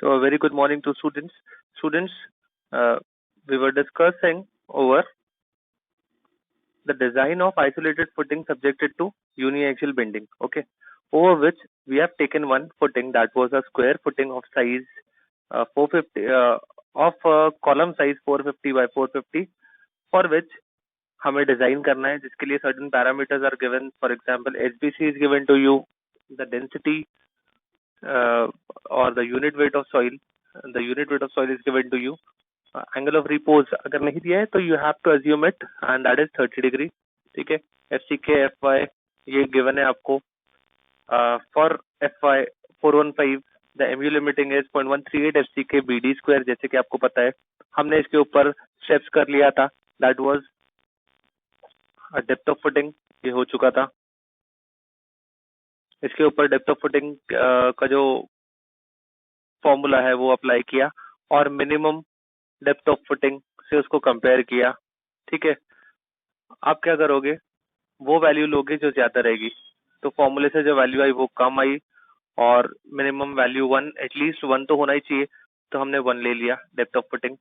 So a very good morning to students. Students, we were discussing over the design of isolated footing subjected to uniaxial bending. Okay, over which we have taken one footing that was a square footing of size 450 of column size 450 by 450, for which हमें design करना है, जिसके लिए certain parameters are given. For example, HBC is given to you, the density or the unit weight of soil. The unit weight of soil is given to you. Angle of repose अगर नहीं दिया है तो you have to assume it and that is 30 degree. ठीक है. F C के F Y ये given है आपको. For F Y 415 the MU limiting is 0.138 F C K B D square. जैसे कि आपको पता है हमने इसके ऊपर स्टेप्स कर लिया था. That was depth of footing. ये हो चुका था. इसके ऊपर डेप्थ ऑफ फुटिंग का जो फॉर्मूला है वो अप्लाई किया और मिनिमम डेप्थ ऑफ फुटिंग से उसको कंपेयर किया. ठीक है. आप क्या करोगे, वो वैल्यू लोगे जो ज्यादा रहेगी. तो फॉर्मूले से जो वैल्यू आई वो कम आई और मिनिमम वैल्यू 1, एटलीस्ट 1 तो होना ही चाहिए, तो हमने 1 ले लिया depth of footing.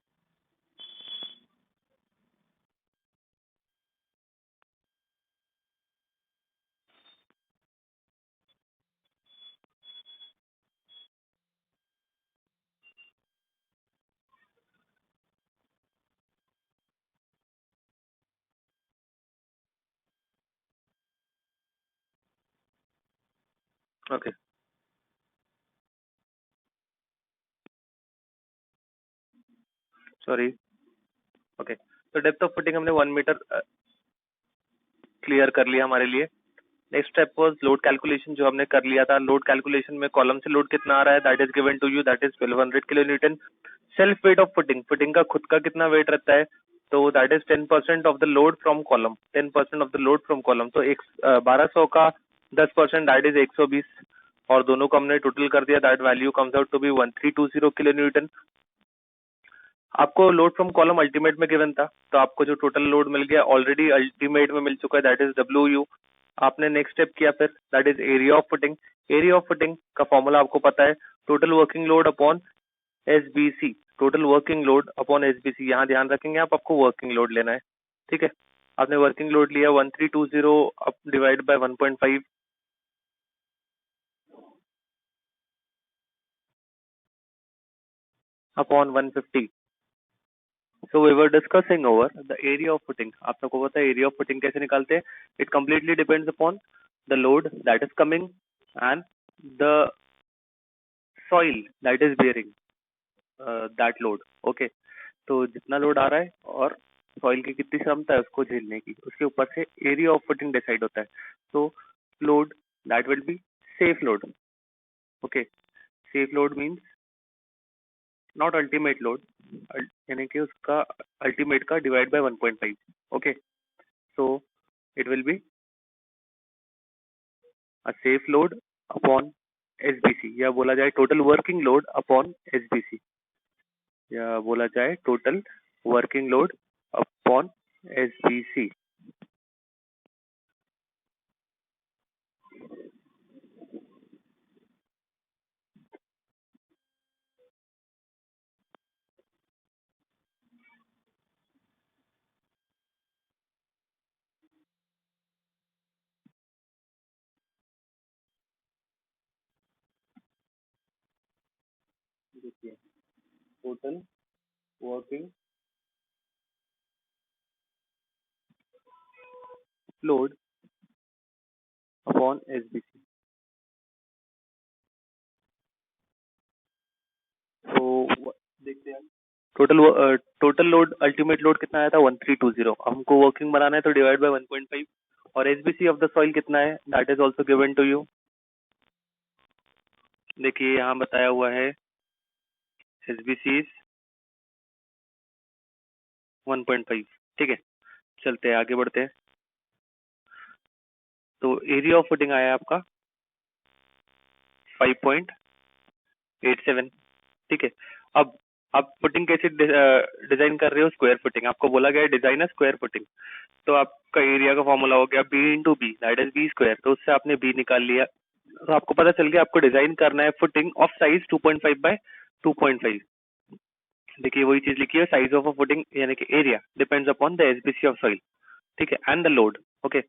Okay. Sorry. Okay. तो डेप्थ ऑफ फुटिंग हमने 1 मीटर क्लियर कर लिया हमारे लिए. Next step was load calculation, जो हमने कर लिया था. लोड कैलकुलेशन में कॉलम से लोड कितना आ रहा है, that is given to you, that is 1200 kilonewton. Self weight of footing, footing का खुद का कितना वेट रहता है, तो that is 10% of the load from column. 10% of the load from column, तो 1200 का 10% दैट इज 120, और दोनों को हमने टोटल कर दिया. That value comes out to be 1320 kilonewton. आपको लोड फ्रॉम कॉलम अल्टीमेट में गिवन था, तो आपको जो टोटल लोड मिल गया ऑलरेडी अल्टीमेट में मिल चुका है, दैट इज डब्ल्यू. आपने नेक्स्ट स्टेप किया फिर, that is area of footing. Area of footing का फॉर्मूला आपको पता है, total working load upon SBC. Total working load upon SBC. यहाँ ध्यान रखेंगे आप, आपको वर्किंग लोड लेना है. ठीक है. आपने वर्किंग लोड लिया 1320 divide by 1.5 upon 150. So we were discussing over the area of footing. आप सबको पता है एरिया ऑफ फुटिंग कैसे निकालते हैं. It completely depends upon the load that is coming and the soil that is bearing that load. Okay. तो जितना load आ रहा है और सॉइल की कितनी क्षमता है उसको झेलने की, उसके ऊपर से एरिया ऑफ फुटिंग डिसाइड होता है. तो load that will be safe load. Okay. Safe load means not ultimate load, यानी कि उसका अल्टीमेट का divide by 1.5. Okay. So it will be a safe load upon SBC, या बोला जाए total working load upon SBC, या बोला जाए total working load upon SBC. देखिए, total working load upon SBC. तो देखते हैं टोटल लोड, अल्टीमेट लोड कितना आया था 1320. हमको वर्किंग बनाना है तो डिवाइड बाय 1.5. और एसबीसी ऑफ द सॉइल कितना है, that is also given to you. देखिए यहाँ बताया हुआ है एसबीसी इज 1.5. ठीक है. चलते हैं आगे बढ़ते हैं. तो एरिया ऑफ फुटिंग आया आपका 5.87. ठीक है. अब आप फुटिंग कैसे डिजाइन कर रहे हो, स्क्वायर फुटिंग. आपको बोला गया डिजाइन है स्क्वायर फुटिंग, तो आपका एरिया का फॉर्मूला हो गया B into B, that is B square. तो उससे आपने बी निकाल लिया. तो आपको पता चल गया आपको डिजाइन करना है फुटिंग ऑफ साइज 2.5 बाय 2.5। देखिए वही चीज लिखी है, साइज ऑफ अ फुटिंग यानी कि area depends upon the SBC of soil, ठीक है, एंड द लोड। ओके,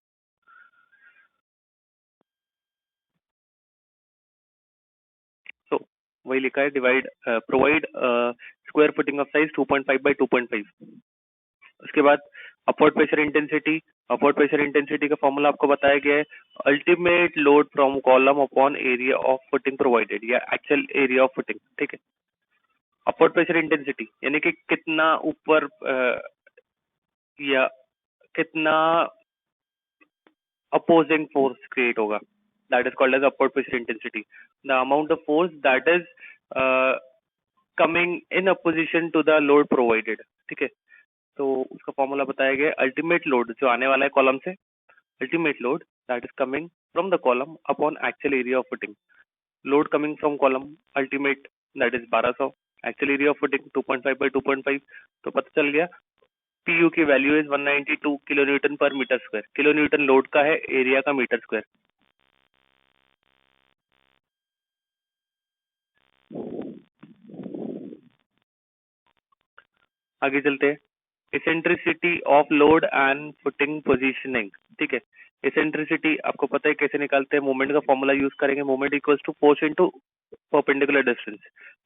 सो वही लिखा है, divide provide square footing of size 2.5 by 2.5। उसके बाद upward pressure intensity, upward pressure intensity का फॉर्मूला आपको बताया गया है, ultimate load from column upon area of footing provided या एक्चुअल एरिया ऑफ फुटिंग, ठीक है। अपवर्ड प्रेशर इंटेंसिटी यानी कि कितना ऊपर या कितना opposing force create होगा, that is called as upward pressure intensity, the amount of force that is uh, coming in opposition to the load provided, ठीक है। तो उसका फॉर्मूला बताया गया, अल्टीमेट लोड जो आने वाला है कॉलम से, ultimate load that is coming from the column upon actual area of footing, load coming from column ultimate that is 1200, actual area of footing 2.5 by 2.5, तो पता चल गया पीयू की value is 192 kilonewton per metre square. Kilonewton load का है, area का metre square. आगे चलते हैं, eccentricity of load and footing positioning, ठीक है। इसेंट्रिसिटी आपको पता है कैसे निकालते हैं, मोमेंट का फॉर्मूला यूज करेंगे, moment equals to force into perpendicular distance,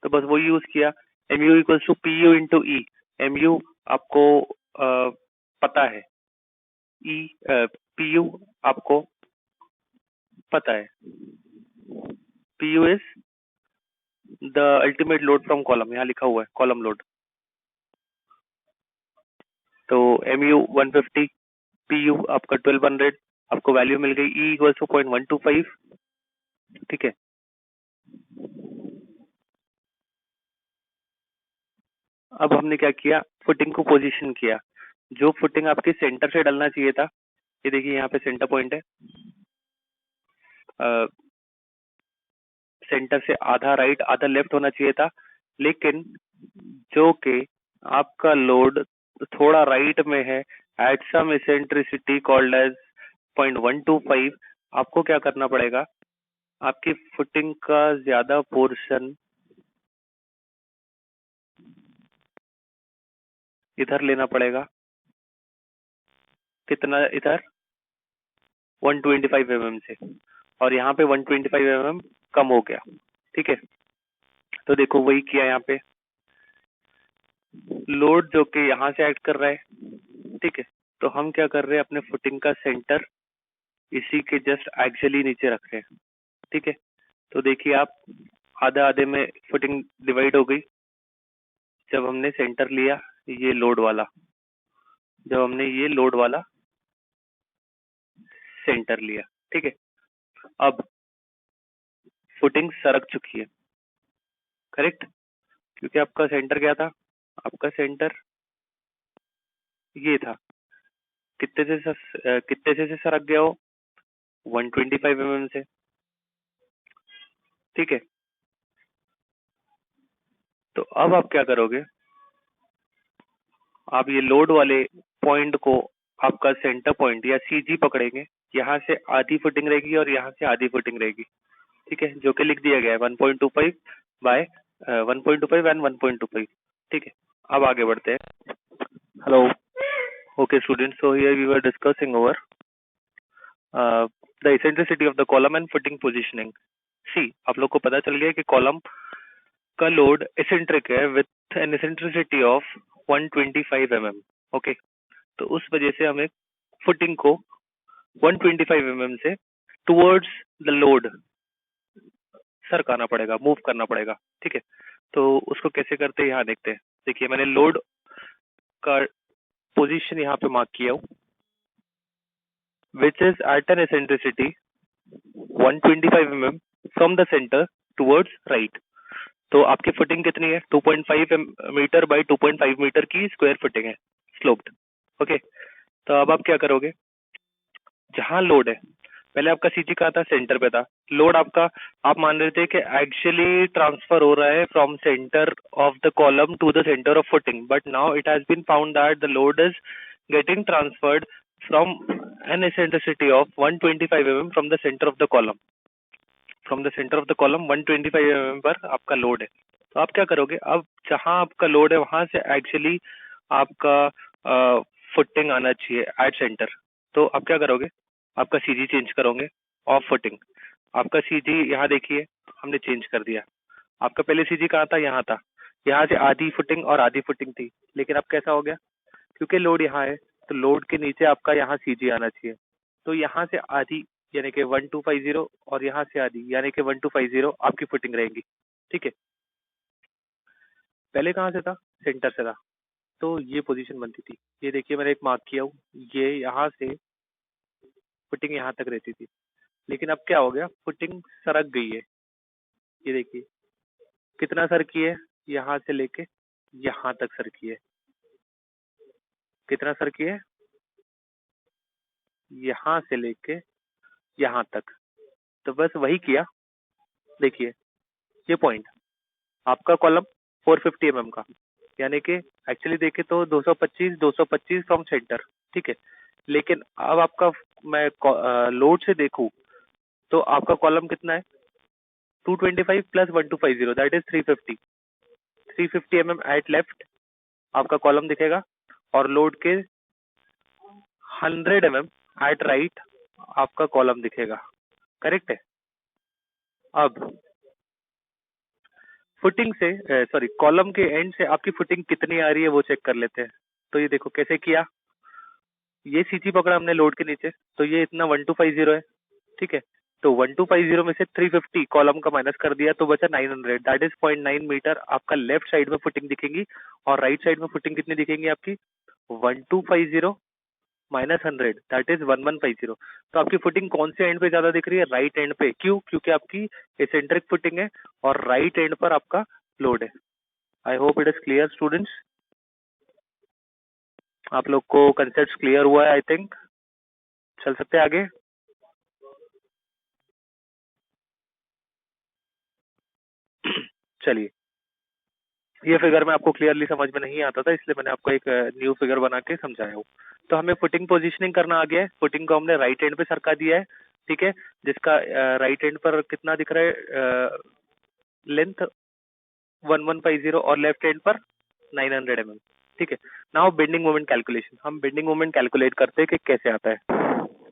तो बस वही यूज किया, mu equals to PU into E. mu आपको पता है, ई पीयू आपको पता है, PU is the ultimate load from column, यहाँ लिखा हुआ है कॉलम लोड, तो mu 150, पीयू आपका 1200, आपको वैल्यू मिल गई, ई इक्वल टू 0.125, ठीक है। अब हमने क्या किया, फुटिंग को पोजीशन किया, जो फुटिंग आपके सेंटर से डलना चाहिए था, ये देखिए यहाँ पे सेंटर पॉइंट है, सेंटर से आधा राइट आधा लेफ्ट होना चाहिए था, लेकिन जो कि आपका लोड थोड़ा राइट में है at some eccentricity called as 0.125, आपको क्या करना पड़ेगा, आपकी फुटिंग का ज्यादा पोर्शन इधर लेना पड़ेगा, कितना इधर 125 mm से, और यहाँ पे 125 mm कम हो गया, ठीक है। तो देखो वही किया, यहाँ पे लोड जो कि यहाँ से एक्ट कर रहा है, ठीक है, तो हम क्या कर रहे हैं, अपने फुटिंग का सेंटर इसी के जस्ट एक्चुअली नीचे रख रहे हैं, ठीक है। तो देखिए आप, आधा आधे में फुटिंग डिवाइड हो गई जब हमने सेंटर लिया ये लोड वाला, जब हमने ये लोड वाला सेंटर लिया, ठीक है। अब फुटिंग सरक चुकी है, करेक्ट, क्योंकि आपका सेंटर क्या था, आपका सेंटर ये था, कितने से सरक गया हो, 125 mm से, ठीक है। तो अब आप क्या करोगे, आप ये लोड वाले पॉइंट को आपका सेंटर पॉइंट या सीजी पकड़ेंगे, यहाँ से आधी फुटिंग रहेगी और यहाँ से आधी फुटिंग रहेगी, ठीक है, जो कि लिख दिया गया है 1.25 बाय 1.25 एंड 1.25, ठीक है। अब आगे बढ़ते हैं, hello, okay students, so here we were discussing over the eccentricity of the column and footing positioning. See, आप लोग को पता चल गया कि कॉलम का लोड इसेंट्रिक है with an eccentricity of 125 mm, okay. तो उस वजह से हमें फुटिंग को 125 mm से टुवर्ड्स द लोड सरकाना पड़ेगा, मूव करना पड़ेगा, ठीक है। तो उसको कैसे करते हैं यहाँ देखते हैं। देखिए मैंने लोड का पोजीशन यहाँ पे मार्क किया हूँ, which is at an eccentricity 125 mm from the centre towards right. तो आपकी फुटिंग कितनी है, 2.5 मीटर बाई 2.5 मीटर की स्क्वायर फुटिंग है, स्लोप्ड, ओके। तो अब आप क्या करोगे, जहां लोड है, पहले आपका सीजी कहा था, सेंटर पे था, लोड आपका आप मान रहे थे कि एक्चुअली ट्रांसफर हो रहा है from centre of the column to the centre of footing, but now it has been found that the load is getting transferred from an eccentricity of 125 mm from the centre of the column, from the centre of the column 125 mm पर आपका load है, तो आप क्या करोगे, अब जहां आपका लोड है वहां से एक्चुअली आपका फुटिंग आना चाहिए एट सेंटर। तो आप क्या करोगे, आपका सीजी चेंज करोगे, ऑफ फुटिंग। आपका सीजी यहाँ देखिए हमने चेंज कर दिया। आपका पहले सीजी कहाँ था, यहाँ था। यहाँ से आधी फुटिंग और आधी फुटिंग थी, लेकिन अब कैसा हो गया, क्योंकि लोड यहाँ है तो लोड के नीचे आपका यहाँ सीजी आना चाहिए। तो यहाँ से आधी यानी कि 1250 और यहाँ से आधी यानी कि 1250 आपकी फुटिंग रहेगी। ठीक है, पहले कहाँ से था, सेंटर से था, तो ये पोजीशन बनती थी। ये देखिए मैंने एक मार्क किया हूँ, ये यहाँ से फुटिंग यहाँ तक रहती थी, लेकिन अब क्या हो गया, फुटिंग सरक गई है। ये देखिए कितना सरकी है, यहाँ से लेके यहाँ तक सरकी है। कितना सरकी है, यहाँ से लेके यहाँ तक। तो बस वही किया। देखिए ये पॉइंट आपका कॉलम 450 mm का, यानी कि एक्चुअली देखे तो 225 फ्रॉम सेंटर। ठीक है, लेकिन अब आपका मैं लोड से देखूं तो आपका कॉलम कितना है, 225 plus 1250 that is 350 mm at left आपका कॉलम दिखेगा, और लोड के 100 mm एट राइट आपका कॉलम दिखेगा। करेक्ट है। अब फुटिंग से सॉरी कॉलम के एंड से आपकी फुटिंग कितनी आ रही है वो चेक कर लेते हैं। तो ये देखो कैसे किया, ये सीजी पकड़ा हमने लोड के नीचे, तो ये इतना 1250 है। ठीक है, तो 1250 में से 350 कॉलम का माइनस कर दिया तो बचा 900, दैट इज 0.9 मीटर आपका लेफ्ट साइड में फुटिंग दिखेगी, और राइट साइड में फुटिंग कितनी दिखेंगी आपकी, 1250 माइनस 100 दैट इज 1150। तो आपकी फुटिंग कौन से एंड पे ज्यादा दिख रही है, राइट एंड पे। क्यों, क्योंकि आपकी एसेंट्रिक फुटिंग है और राइट एंड पर आपका लोड है। I hope it is clear students, आप लोग को कंसेप्ट क्लियर हुआ है। आई थिंक चल सकते हैं आगे। चलिए, ये फिगर में आपको क्लियरली समझ में नहीं आता था, इसलिए मैंने आपको एक न्यू फिगर बना के समझाया हूँ। तो हमें फुटिंग पोजीशनिंग करना आ गया है। फुटिंग को हमने राइट एंड पे सरका दिया है। ठीक है, जिसका राइट एंड पर कितना दिख रहा है, लेंथ 1150 और लेफ्ट एंड पर 900 mm। ठीक है, नाउ बेंडिंग मोमेंट कैलकुलेशन। हम बेंडिंग मोमेंट कैलकुलेट करते हैं कि कैसे आता है।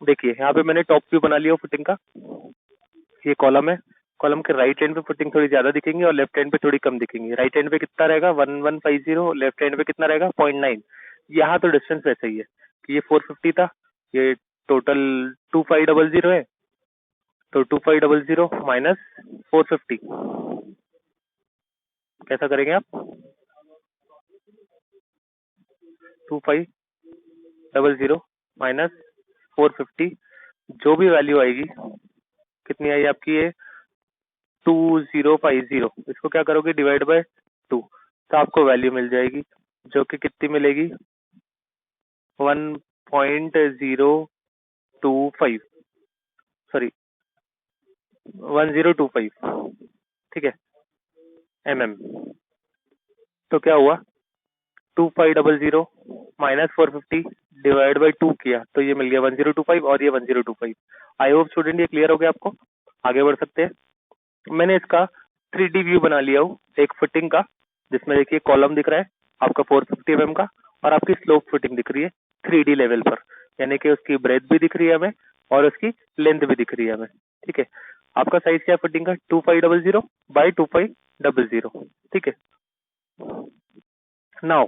देखिए यहाँ पे मैंने टॉप व्यू बना लिया फुटिंग का। ये कॉलम है, कॉलम के राइट एंड पे फुटिंग थोड़ी ज्यादा दिखेंगी और लेफ्ट एंड पे थोड़ी कम दिखेंगी। राइट एंड पे कितना रहेगा 1150, लेफ्ट एंड पे कितना रहेगा 0.9। यहाँ तो डिस्टेंस वैसे ही है कि ये 450 था, ये टोटल 2500 है, तो 2500 माइनस 450 कैसा करेंगे आप, 2500 माइनस 450, जो भी वैल्यू आएगी, कितनी आई आपकी ये 2050, इसको क्या करोगे डिवाइड बाय 2, तो आपको वैल्यू मिल जाएगी जो कि कितनी मिलेगी 1025, सॉरी 1025। ठीक है, mm। तो क्या हुआ 2500 माइनस 450 डिवाइड बाई 2 किया तो ये मिल गया 1025 और ये 1025। आई होप स्टूडेंट ये क्लियर हो गया आपको, आगे बढ़ सकते हैं। मैंने इसका 3D व्यू बना लिया हूँ एक फुटिंग का, जिसमें देखिए कॉलम दिख रहा है आपका 450 mm का, और आपकी स्लोप फुटिंग दिख रही है 3D लेवल पर, यानी कि उसकी ब्रेथ भी दिख रही है हमें और उसकी लेंथ भी दिख रही है हमें। ठीक है, आपका साइज क्या है फुटिंग का 2500 बाई 2500। ठीक है, नाउ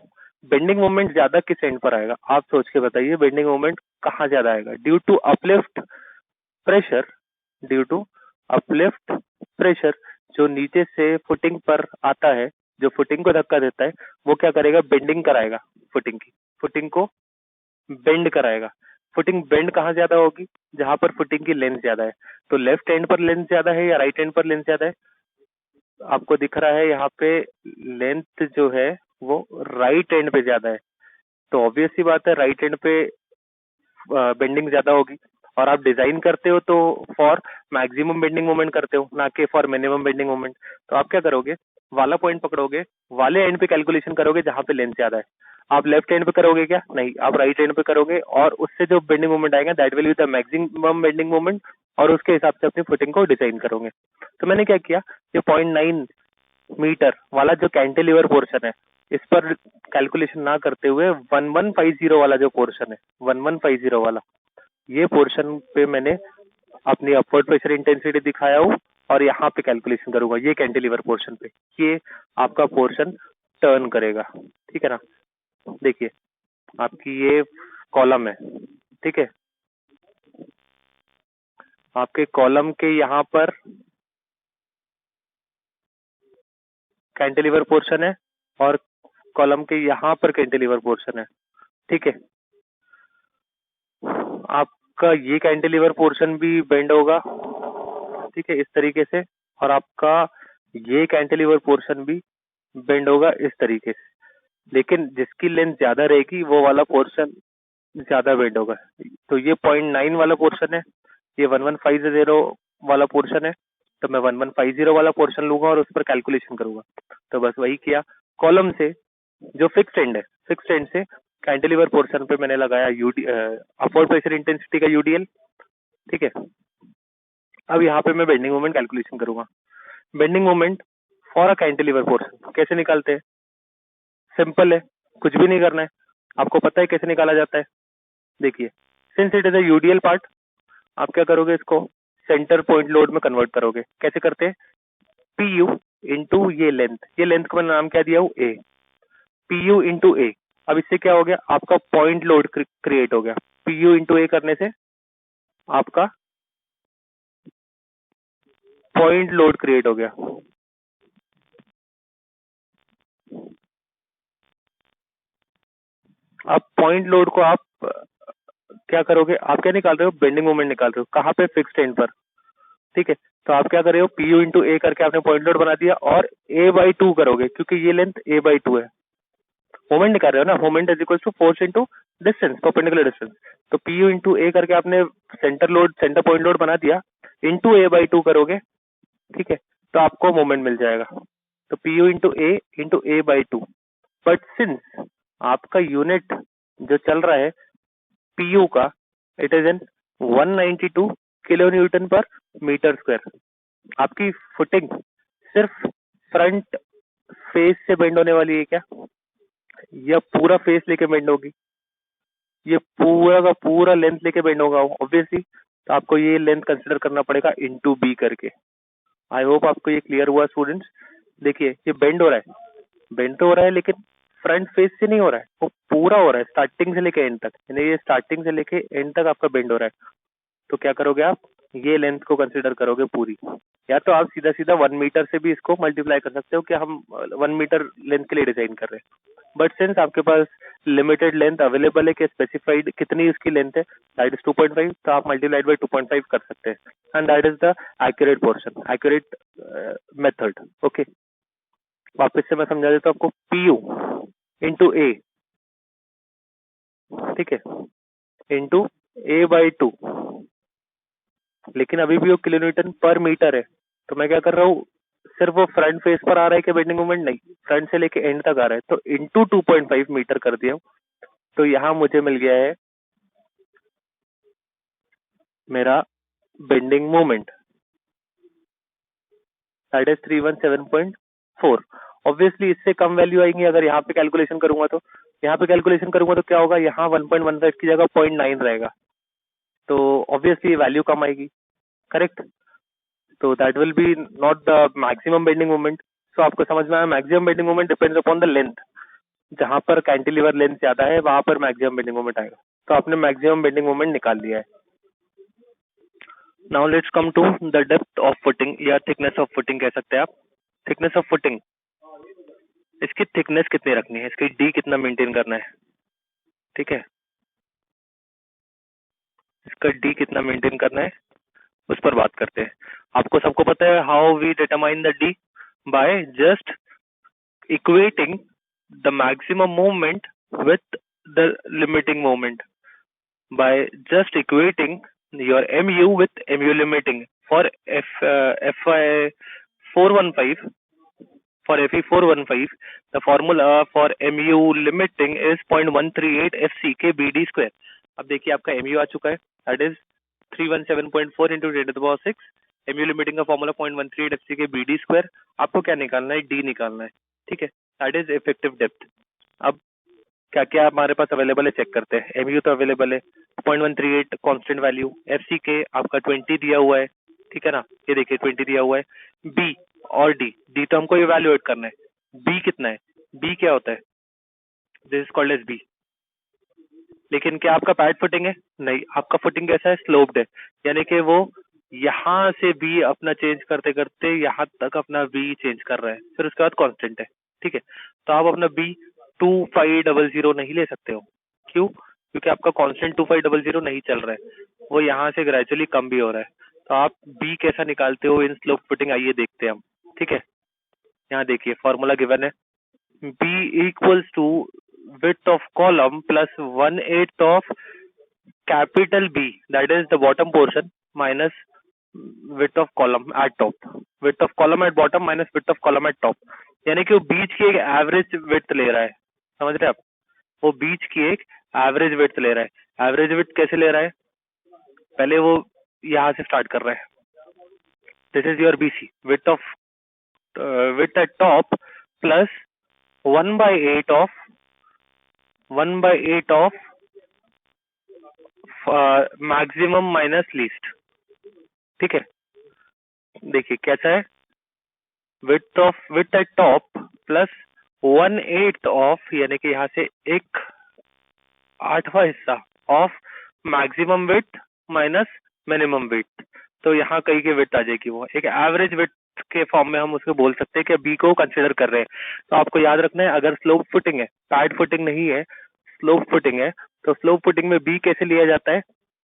बेंडिंग मोमेंट ज्यादा किस एंड पर आएगा, आप सोच के बताइए बेंडिंग मोमेंट कहाँ ज्यादा आएगा, due to uplift pressure, due to uplift pressure जो नीचे से फुटिंग पर आता है, जो फुटिंग को धक्का देता है वो क्या करेगा, बेंडिंग कराएगा फुटिंग की, फुटिंग को बेंड कराएगा। फुटिंग बेंड कहाँ ज्यादा होगी, जहां पर फुटिंग की लेंथ ज्यादा है। तो लेफ्ट एंड पर लेंथ ज्यादा है या राइट एंड पर लेंथ ज्यादा है, आपको दिख रहा है यहाँ पे लेंथ जो है वो राइट एंड पे ज्यादा है, तो ऑब्वियस सी बात है राइट एंड पे बेंडिंग ज्यादा होगी। और आप डिजाइन करते हो तो फॉर मैक्सिमम बेंडिंग मोमेंट करते हो, ना कि फॉर मिनिमम बेंडिंग मोमेंट। तो आप क्या करोगे, वाला पॉइंट पकड़ोगे, वाले एंड पे कैलकुलेशन करोगे जहां पे लेंथ ज्यादा है। आप लेफ्ट एंड पे करोगे क्या, नहीं, आप राइट एंड पे करोगे, और उससे जो बेंडिंग मोमेंट आएगा that will be the maximum bending moment, और उसके हिसाब से अपनी फुटिंग को डिजाइन करोगे। तो मैंने क्या किया, ये 0.9 मीटर वाला जो कैंटिलीवर पोर्शन है, इस पर कैलकुलेशन ना करते हुए 1150 वाला जो पोर्शन है, 1150 वाला, ये पोर्शन पे मैंने अपनी अपवर्ड प्रेशर इंटेंसिटी दिखाया हूँ और यहाँ पे कैलकुलेशन करूंगा ये कैंटिलीवर पोर्शन पे। ये आपका पोर्शन टर्न करेगा, ठीक है ना। देखिए आपकी ये कॉलम है, ठीक है, आपके कॉलम के यहाँ पर कैंटिलीवर पोर्शन है और कॉलम के यहाँ पर कैंटिलीवर पोर्शन है, ठीक है। आपका ये कैंटिलीवर पोर्शन भी बेंड होगा, ठीक है, इस तरीके से, और आपका ये कैंटिलीवर पोर्शन भी बेंड होगा इस तरीके से, लेकिन जिसकी लेंथ ज्यादा रहेगी वो वाला पोर्शन ज्यादा बेंड होगा। तो ये 0.9 वाला पोर्शन है, ये 1150 वाला पोर्शन है, तो मैं 1150 वाला पोर्शन लूंगा और उस पर कैलकुलेशन करूंगा। तो बस वही किया, कॉलम से जो फिक्स्ड एंड है, फिक्स्ड एंड से कैंटिलीवर पोर्शन पे मैंने लगाया अपवर्ड प्रेशर इंटेंसिटी का यूडीएल, ठीक है। अब यहाँ पे मैं बेंडिंग मोमेंट कैलकुलेशन करूंगा। Bending moment for a cantilever portion कैसे निकालते हैं? सिंपल है, कुछ भी नहीं करना है, आपको पता है कैसे निकाला जाता है। देखिए, since it is a UDL part, आप क्या करोगे, इसको सेंटर पॉइंट लोड में कन्वर्ट करोगे। कैसे करते हैं? पी यू इंटू ये लेंथ को मैंने नाम क्या दिया हूँ, ए। पी यू इंटू ए। अब इससे क्या हो गया, आपका पॉइंट लोड क्रिएट हो गया। पी यू इंटू ए करने से आपका पॉइंट लोड क्रिएट हो गया। अब पॉइंट लोड को आप क्या करोगे, आप क्या निकाल रहे हो, बेंडिंग मोमेंट निकाल रहे हो। कहाँ पे? फिक्स्ड एंड पर, ठीक है। तो आप क्या कर रहे हो, पी यू इंटू ए करके आपने पॉइंट लोड बना दिया और a/2 करोगे, क्योंकि ये लेंथ a/2 है। मोमेंट निकाल रहे हो ना, moment is equal to force into distance, perpendicular distance. तो पी यू इंटू ए करके आपने सेंटर पॉइंट लोड बना दिया, इंटू a/2 करोगे, ठीक है, तो आपको मोमेंट मिल जाएगा। तो P U into a/2। But since आपका यूनिट जो चल रहा है पीयू का, it is in 192 kilonewton per metre square. आपकी फुटिंग सिर्फ फ्रंट फेस से बेंड होने वाली है क्या, या पूरा फेस लेके बेंड होगी? ये पूरा का पूरा लेंथ लेके बेंड होगा ऑब्वियसली। तो आपको ये लेंथ कंसिडर करना पड़ेगा इंटू बी करके। आई होप आपको ये क्लियर हुआ स्टूडेंट्स। देखिए ये बेंड हो रहा है, बेंड तो हो रहा है लेकिन फ्रंट फेस से नहीं हो रहा है, वो पूरा हो रहा है स्टार्टिंग से लेके एंड तक, यानी ये स्टार्टिंग से लेके एंड तक आपका बेंड हो रहा है। तो क्या करोगे आप, ये लेंथ को कंसिडर करोगे पूरी, या तो आप सीधा सीधा 1 मीटर से भी इसको मल्टीप्लाई कर सकते हो कि हम 1 मीटर लेंथ के लिए डिजाइन कर रहे हैं। बट सिंस आपके पास लिमिटेड लेंथ अवेलेबल है कि स्पेसिफाइड कितनी इसकी लेंथ है, दैट इज 2.5, तो आप मल्टीप्लाइड बाई 2.5 कर सकते हैं, and that is the accurate portion, accurate method. Okay, वापस से मैं समझा देता हूँ आपको। पी यू इंटू ए, ठीक है, इंटू a/2, लेकिन अभी भी वो किलो न्यूटन पर मीटर है। तो मैं क्या कर रहा हूँ, सिर्फ वो फ्रंट फेस पर आ रहा है कि बेंडिंग मोमेंट? नहीं, फ्रंट से लेके एंड तक आ रहा है, तो इंटू 2.5 मीटर कर दिया। तो यहाँ मुझे मिल गया है मेरा bending moment, that is 317.4। Obviously इससे कम वैल्यू आएंगी अगर यहाँ पे कैलकुलेशन करूंगा तो। यहाँ पे कैलकुलेशन करूंगा तो क्या होगा, यहाँ 1.15 की जगह 0.9 रहेगा, तो ऑब्वियसली वैल्यू कम आएगी, करेक्ट। तो that will be not the maximum bending moment. So आपको समझ में आया, maximum bending moment depends upon the length. जहां पर कैंटिलीवर लेंथ ज्यादा है वहां पर मैक्सिमम बेंडिंग मोमेंट आएगा। तो आपने मैक्सिमम बेंडिंग मोमेंट निकाल लिया है। Now let's come to the depth of footing या थिकनेस ऑफ फुटिंग कह सकते हैं आप। थिकनेस ऑफ फुटिंग, इसकी थिकनेस कितनी रखनी है, इसकी डी कितना मेंटेन करना है, ठीक है, इसका डी कितना मेंटेन करना है उस पर बात करते हैं। आपको सबको पता है how we determine the D, by just equating the maximum movement with the limiting movement, by just equating your mu with mu limiting. For FI 415, for FE 415, the formula for mu limiting is 0.138 FCK BD square. अब देखिए आपका mu आ चुका है, that is 317.4 into 10 to the power 6 MU limiting का formula 0.13 FC K B D square, आपको क्या निकालना है, डी निकालना है, ठीक है, दैट इज इफेक्टिव डेप्थ। अब क्या क्या हमारे पास अवेलेबल है चेक करते हैं। एमयू तो अवेलेबल है 0.138 कांस्टेंट वैल्यू, एफसी के आपका 20 दिया हुआ है, ठीक है ना, ये देखिए 20 दिया हुआ है। बी और डी, डी तो हमको इवैल्यूएट करना है, बी कितना है, बी क्या होता है, this is called as B. लेकिन क्या आपका पैड फुटिंग है, नहीं, आपका फुटिंग कैसा है, स्लोप्ड है, यानी कि वो यहाँ से बी अपना चेंज करते करते यहाँ तक अपना बी चेंज कर रहा है, फिर उसके बाद कांस्टेंट है, ठीक है। तो आप अपना बी 2500 नहीं ले सकते हो, क्यों, क्योंकि आपका कांस्टेंट 2500 नहीं चल रहा है, वो यहाँ से ग्रेजुअली कम भी हो रहा है। तो आप बी कैसा निकालते हो इन स्लोप फुटिंग, आइए देखते हैं हम, ठीक है। यहाँ देखिए फॉर्मूला गिवन है, B equals to width of column plus 1/8 of capital B, that is the bottom portion, minus width of column at top, width of column at bottom minus width of column at top, यानी कि वो बीच की एक average width ले रहा है, समझ रहे हैं आप, वो बीच की एक एवरेज विड्थ ले रहा है। एवरेज विड्थ कैसे ले रहा है, पहले वो यहाँ से स्टार्ट कर रहा है, this is your BC, width at top plus 1/8 of 1/8 of maximum minus least, ठीक है। देखिए कैसा है, width eight top plus 1/8 of, यानी कि यहाँ से एक 8वां हिस्सा of maximum width minus minimum width, तो यहाँ कहीं की विड्थ आ जाएगी, वो एक एवरेज विड्थ के फॉर्म में हम उसको बोल सकते हैं कि बी को कंसिडर कर रहे हैं। तो आपको याद रखना है, अगर स्लोप फुटिंग है, पैड फुटिंग नहीं है, स्लोप फुटिंग है, तो स्लोप फुटिंग में बी कैसे लिया जाता है,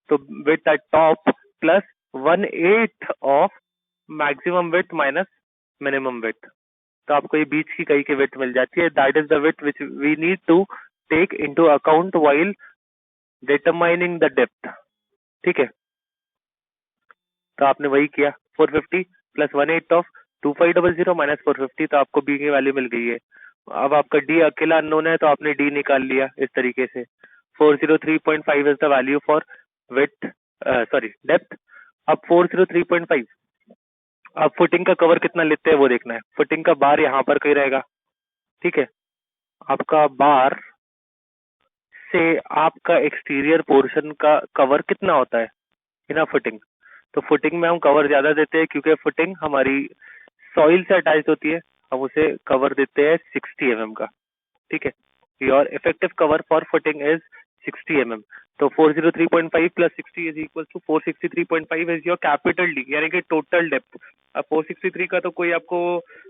तो width eight top plus 1/8 of maximum width minus minimum width, तो आपको ये बीच की कहीं की विड्थ मिल जाती है, that is the width which we need to take into account while determining the depth, ठीक है। तो आपने वही किया, 450 प्लस 1/8 ऑफ 2500 माइनस 450, तो आपको बी की वैल्यू मिल गई है। अब आपका डी अकेला अननोन है, तो आपने डी निकाल लिया इस तरीके से, 403.5 is the value for width, sorry depth. अब 403.5, अब फुटिंग का कवर कितना लेते हैं वो देखना है, फुटिंग का बार यहाँ पर कहीं रहेगा, ठीक है। आपका बार से आपका एक्सटीरियर पोर्शन का कवर कितना होता है बिना फुटिंग, तो फुटिंग में हम कवर ज्यादा देते हैं क्योंकि फुटिंग हमारी सॉइल से अटैच होती है, हम उसे कवर देते हैं 60 mm का, ठीक है। Your effective cover for footing is 60 mm, तो 403.5 plus 60 is equal to 463.5 is your capital D, यानी कि टोटल डेप्थ। अब 463 का तो कोई आपको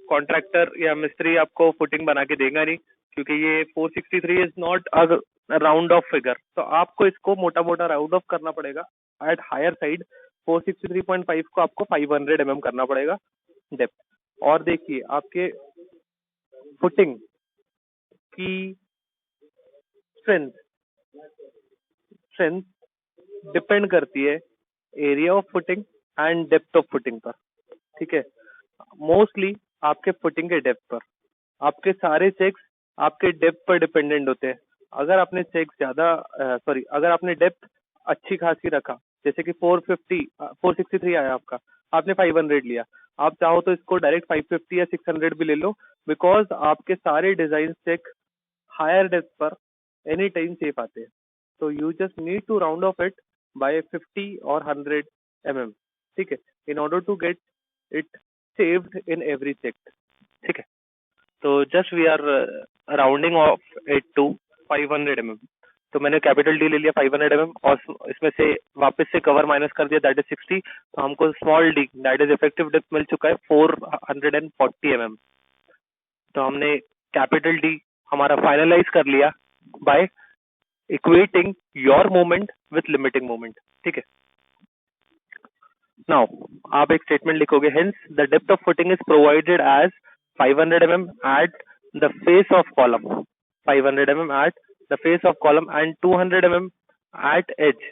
कॉन्ट्रैक्टर या मिस्त्री आपको फुटिंग बना के देगा नहीं, क्योंकि ये 463 is not a round of figure, तो आपको इसको मोटा मोटा राउंड ऑफ करना पड़ेगा एट हायर साइड। 463.5 को आपको 500 mm करना पड़ेगा डेप्थ। और देखिए आपके फुटिंग की स्ट्रेंथ डिपेंड करती है area of footing and depth of footing पर, ठीक है। मोस्टली आपके फुटिंग के डेप्थ पर, आपके सारे चेक्स आपके डेप्थ पर डिपेंडेंट होते हैं। अगर आपने चेक ज्यादा अगर आपने डेप्थ अच्छी खासी रखा, जैसे कि 463 आया आपका, आपने 500 लिया, आप चाहो तो इसको डायरेक्ट 550 या 600 भी ले लो, बिकॉज आपके सारे डिजाइन चेक हायर डेप्थ पर एनी टाइम सेफ आते हैं। तो you just need to round off it by 50 और 100 mm, ठीक है, in order to get it saved in every check, ठीक है। तो just we are rounding off it to 500 mm, तो मैंने कैपिटल डी ले लिया 500 mm और इसमें से वापस से कवर माइनस कर दिया, दैट इज 60, तो हमको small D that is effective depth मिल चुका है 440 mm। तो हमने कैपिटल डी हमारा फाइनलाइज कर लिया by equating your moment with limiting moment, ठीक है। नाउ आप एक स्टेटमेंट लिखोगे, hence the depth of footing is provided as 500 mm at the face of column, 500 mm at the face of column and 200 mm at edge,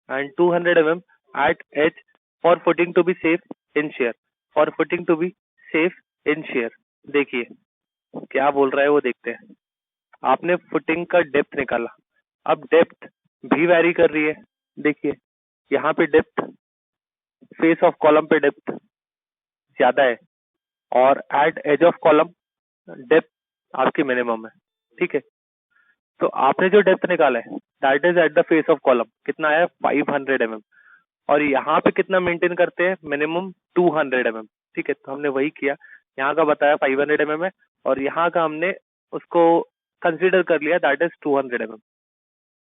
and 200 mm at edge for footing to be safe in shear, for footing to be safe in shear। देखिए क्या बोल रहा है वो देखते हैं। आपने footing का डेप्थ निकाला, अब डेप्थ भी वैरी कर रही है, देखिए यहाँ पे डेप्थ फेस ऑफ कॉलम पे डेप्थ ज्यादा है और at edge of column depth आपकी मिनिमम है, ठीक है। तो आपने जो डेप्थ निकाला है that is at the face of column, कितना आया 500 mm, और यहाँ पे कितना मेंटेन करते हैं मिनिमम 200 mm, ठीक है। तो हमने वही किया, यहाँ का बताया 500 mm है और यहाँ का हमने उसको कंसीडर कर लिया that is 200 mm।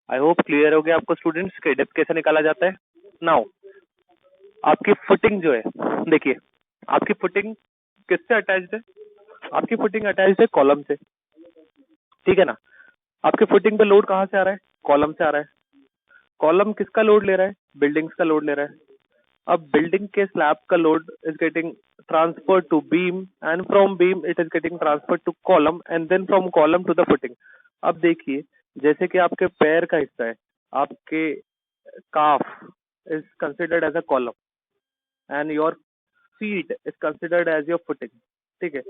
I hope clear हो गया आपको स्टूडेंट्स के डेप्थ कैसे निकाला जाता है। नाउ आपकी फुटिंग जो है, देखिए आपकी फुटिंग किससे अटैच्ड है, आपकी फुटिंग अटैच्ड है कॉलम से, ठीक है ना। आपके फुटिंग पे लोड कहाँ से आ रहा है, कॉलम से आ रहा है। कॉलम किसका लोड ले रहा है, बिल्डिंग्स का लोड ले रहा है। अब बिल्डिंग के स्लैब का load is getting transferred to beam and from beam it is getting transferred to column and then from column to the footing. अब देखिए जैसे कि आपके पैर का हिस्सा है, आपके calf is considered as a column and your feet is considered as your footing, ठीक है।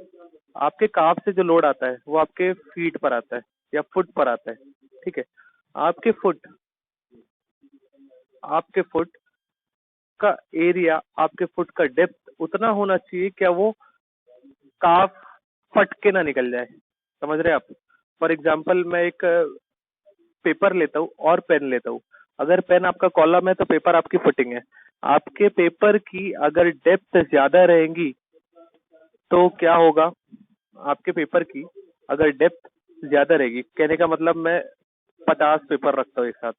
आपके काफ से जो लोड आता है वो आपके फीट पर आता है या फुट पर आता है, ठीक है। आपके फुट का एरिया, आपके फुट का डेप्थ उतना होना चाहिए क्या वो काफ फट के ना निकल जाए, समझ रहे हैं आप। फॉर एग्जाम्पल मैं एक पेपर लेता हूँ और पेन लेता हूँ, अगर पेन आपका कॉलम है तो पेपर आपकी फुटिंग है। आपके पेपर की अगर डेप्थ ज्यादा रहेंगी तो क्या होगा, आपके पेपर की अगर डेप्थ ज्यादा रहेगी, कहने का मतलब मैं 50 पेपर रखता हूँ एक साथ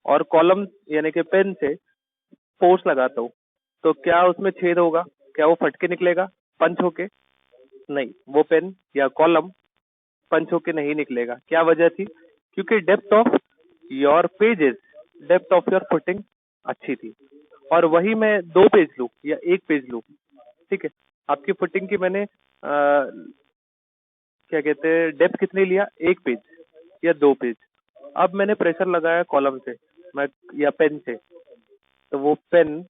और कॉलम यानी कि पेन से फोर्स लगाता हूँ, तो क्या उसमें छेद होगा, क्या वो फट के निकलेगा पंच होके, नहीं, वो पेन या कॉलम पंच होके नहीं निकलेगा। क्या वजह थी, क्योंकि depth of your pages, depth of your footing अच्छी थी। और वही मैं 2 पेज लूँ या 1 पेज लूँ, ठीक है, आपकी फुटिंग की मैंने क्या कहते हैं डेप्थ कितनी लिया, 1 पेज या 2 पेज। अब मैंने प्रेशर लगाया कॉलम से मैं या पेन से, तो वो पेन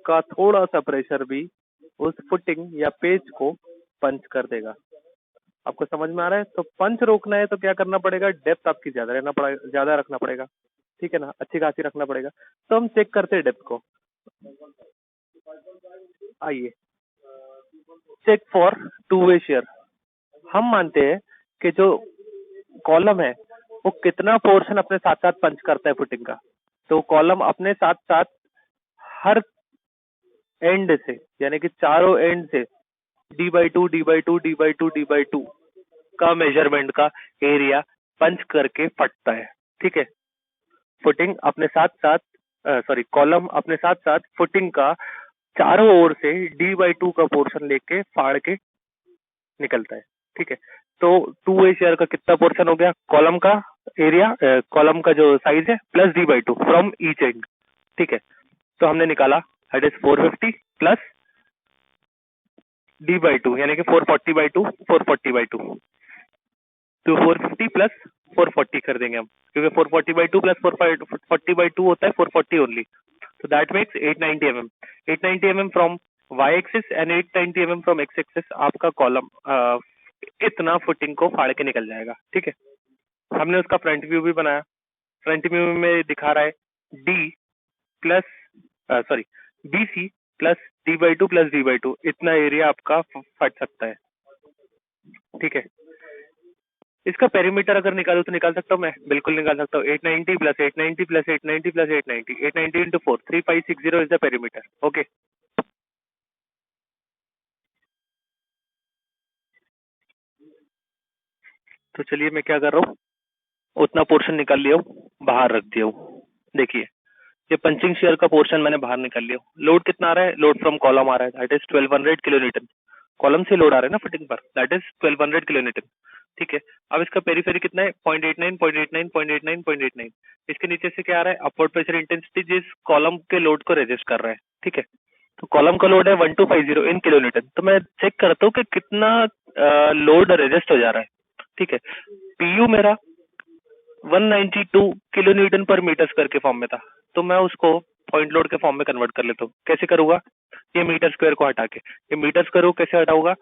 का थोड़ा सा प्रेशर भी उस फुटिंग या पेज को पंच कर देगा। आपको समझ में आ रहा है। तो पंच रोकना है तो क्या करना पड़ेगा, डेप्थ आपकी ज्यादा रखना पड़ेगा, ठीक है ना, अच्छी खासी रखना पड़ेगा। तो हम चेक करते हैं डेप्थ को, आइए check for two way shear. हम मानते हैं कि जो कॉलम है वो कितना पोर्शन अपने साथ साथ पंच करता है फुटिंग का। तो कॉलम अपने साथ साथ हर एंड से यानी कि चारों एंड से d/2 d/2 d/2 d/2 का मेजरमेंट का एरिया पंच करके फटता है, ठीक है। फुटिंग अपने साथ साथ कॉलम अपने साथ साथ फुटिंग का चारों ओर से d/2 का पोर्शन लेके फाड़ के निकलता है, ठीक है। तो टू वे शेयर का कितना पोर्शन हो गया, कॉलम का एरिया, कॉलम का जो साइज है plus d/2 from each and, ठीक है। तो हमने निकाला दैट इज 450 प्लस d/2 यानी कि 440/2 440/2, तो 450 प्लस 440 कर देंगे हम, क्योंकि 440/2 प्लस 440/2 होता है 440 ओनली। तो that makes 890 mm, 890 mm from Y axis and 890 mm from X axis. आपका कॉलम इतना फुटिंग को फाड़ के निकल जाएगा, ठीक है। हमने उसका फ्रंट व्यू भी बनाया, फ्रंट व्यू में दिखा रहा है D plus BC plus d/2 plus d/2, इतना एरिया आपका फट सकता है, ठीक है। इसका पेरीमीटर अगर निकालूं तो निकाल सकता हूँ मैं, बिल्कुल निकाल सकता हूँ। 890 plus 890 plus 890 plus 890, 890 into 4 3560 is the perimeter, okay. तो चलिए मैं क्या कर रहा हूँ, उतना पोर्शन निकाल लिया हूँ, बाहर रख दिया हूँ। देखिए ये पंचिंग शेयर का पोर्शन मैंने बाहर निकाल लिया। लोड कितना आ रहा है, लोड फ्रॉम कॉलम आ रहा है that is 1200 kilo Newton. Column से लोड आ रहा है ना फुटिंग पर, दैट इज 1200 किलो न्यूटन, ठीक है। अब इसका पेरीफेरी कितना है 0.89 0.89 0.89 0.89। इसके नीचे से क्या आ रहा है, अपवर्ड प्रेशर इंटेंसिटी जिस कॉलम के लोड को रेजिस्ट कर रहा है, ठीक है। तो कॉलम का लोड है 1250 इन किलो न्यूटन। तो मैं चेक करता हूँ कि कितना लोड रेजिस्ट हो जा रहा है, ठीक है। पीयू मेरा 192 kilonewton per metre square के फॉर्म में था, तो मैं उसको पॉइंट लोड के फॉर्म में कन्वर्ट कर लेता हूँ। कैसे करूंगा, ये मीटर स्क्वायर को हटा के, ये मीटर स्क्वायर को कैसे हटाऊंगा,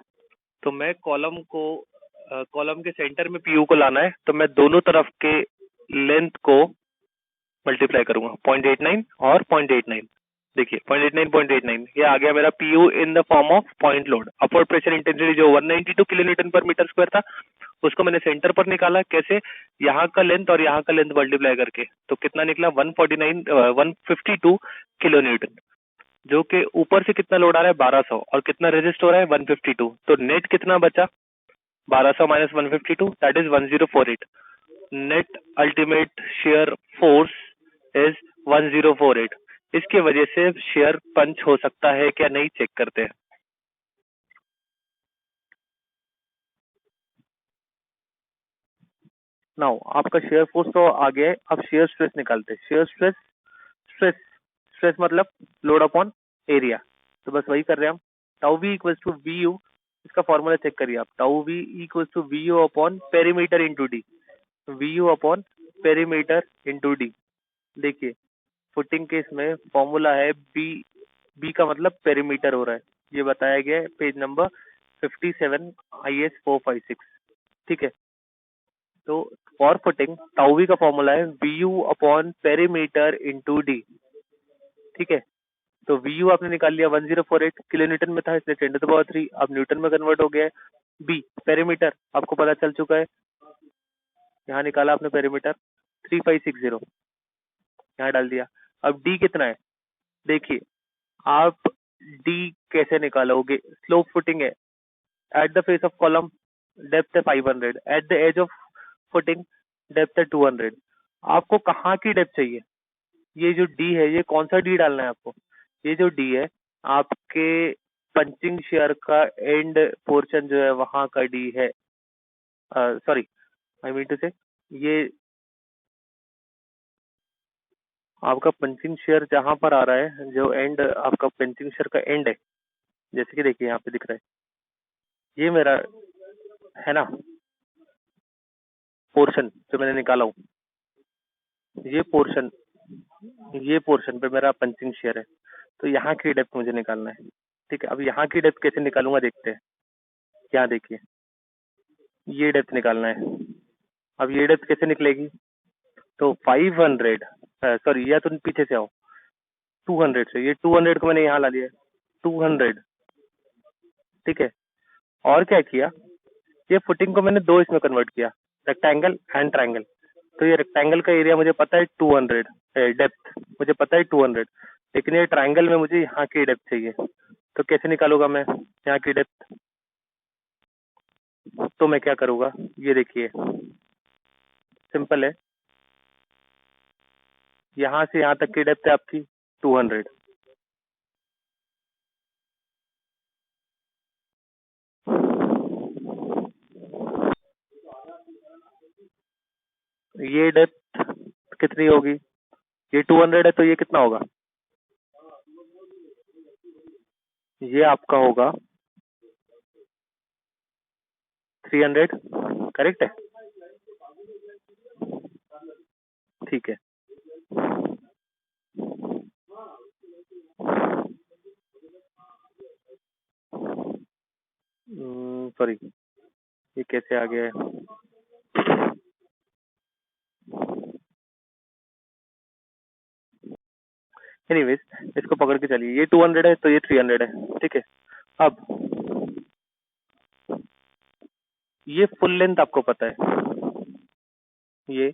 तो मैं कॉलम के सेंटर में पीयू को लाना है, तो मैं दोनों तरफ के लेंथ को मल्टीप्लाई करूंगा 0.89 और 0.89, देखिए 0.89 ये आ गया मेरा P U in the form of point load. Upward pressure intensity जो 192 किलोन्यूटन पर मीटर स्क्वायर था उसको मैंने सेंटर पर निकाला। कैसे? यहाँ का लेंथ और यहाँ का लेंथ मल्टीप्लाई करके, तो कितना निकला 152 किलोन्यूटन, जो कि ऊपर से कितना लोड आ रहा है 1200 और कितना रेजिस्ट हो रहा है 152। तो नेट कितना बचा 1200 minus 152 that is 1048। Net ultimate shear force is 1048। इसकी वजह से शेयर पंच हो सकता है क्या नहीं, चेक करते हैं। नाउ आपका शेयर फोर्स तो आ गया है, अब शेयर स्ट्रेस निकालते हैं। शेयर स्ट्रेस, स्ट्रेस स्ट्रेस मतलब लोड अपॉन एरिया, तो बस वही कर रहे हैं हम। Tau V equals to V U, इसका फॉर्मूला चेक करिए आप। Tau V equals to V U upon perimeter into D, V U upon perimeter into D. देखिए फुटिंग केस में फॉर्मूला है बी, बी का मतलब पेरीमीटर हो रहा है, ये बताया गया है पेज नंबर 57 IS 456। ठीक है, तो फॉर फुटिंग टाउ वी का फॉर्मूला है V U upon perimeter into D. ठीक है, तो वी यू आपने निकाल लिया 1048 किलो न्यूटन में था, इसलिए 10⁻³ अब न्यूटन में कन्वर्ट हो गया है। बी पेरीमीटर आपको पता चल चुका है, यहाँ निकाला आपने पेरीमीटर 3560, यहाँ डाल दिया। अब डी कितना है देखिए, आप डी कैसे निकालोगे? स्लोप फुटिंग है, at the face of column depth है 500, at the edge of footing depth है 200। आपको कहाँ की डेप्थ चाहिए? ये जो डी है, ये कौन सा डी डालना है आपको? ये जो डी है आपके पंचिंग शेयर का एंड पोर्शन जो है वहां का डी है। सॉरी, आई मीन टू से ये आपका पंचिंग शेयर जहां पर आ रहा है, जो एंड आपका पंचिंग शेयर का एंड है, जैसे कि देखिए यहाँ पे दिख रहा है, ये मेरा है ना पोर्शन जो मैंने निकाला हूँ, ये पोर्शन पे मेरा पंचिंग शेयर है। तो यहाँ की डेप्थ मुझे निकालना है। ठीक है, अब यहाँ की डेप्थ कैसे निकालूंगा देखते हैं। यहाँ देखिए, ये डेप्थ निकालना है। अब ये डेप्थ कैसे निकलेगी? तो 500, सॉरी, या तो पीछे से आओ, 200 से, ये 200 को मैंने यहाँ ला लिया 200। ठीक है, और क्या किया, ये फुटिंग को मैंने दो इसमें कन्वर्ट किया, रेक्टेंगल एंड ट्रायंगल। तो ये रेक्टेंगल का एरिया मुझे पता है 200, डेप्थ मुझे पता है 200, लेकिन ये ट्रायंगल में मुझे यहाँ की डेप्थ चाहिए। तो कैसे निकालूंगा मैं यहाँ की डेप्थ? तो मैं क्या करूँगा, ये देखिए सिंपल है, यहाँ से यहाँ तक की डेप्थ है आपकी 200। ये डेप्थ कितनी होगी? ये 200 है, तो ये कितना होगा? ये आपका होगा 300, करेक्ट है? ठीक है, सॉरी, ये कैसे आ गया है? एनीवेज, इसको पकड़ के चलिए, ये 200 है तो ये 300 है। ठीक है, अब ये फुल लेंथ आपको पता है, ये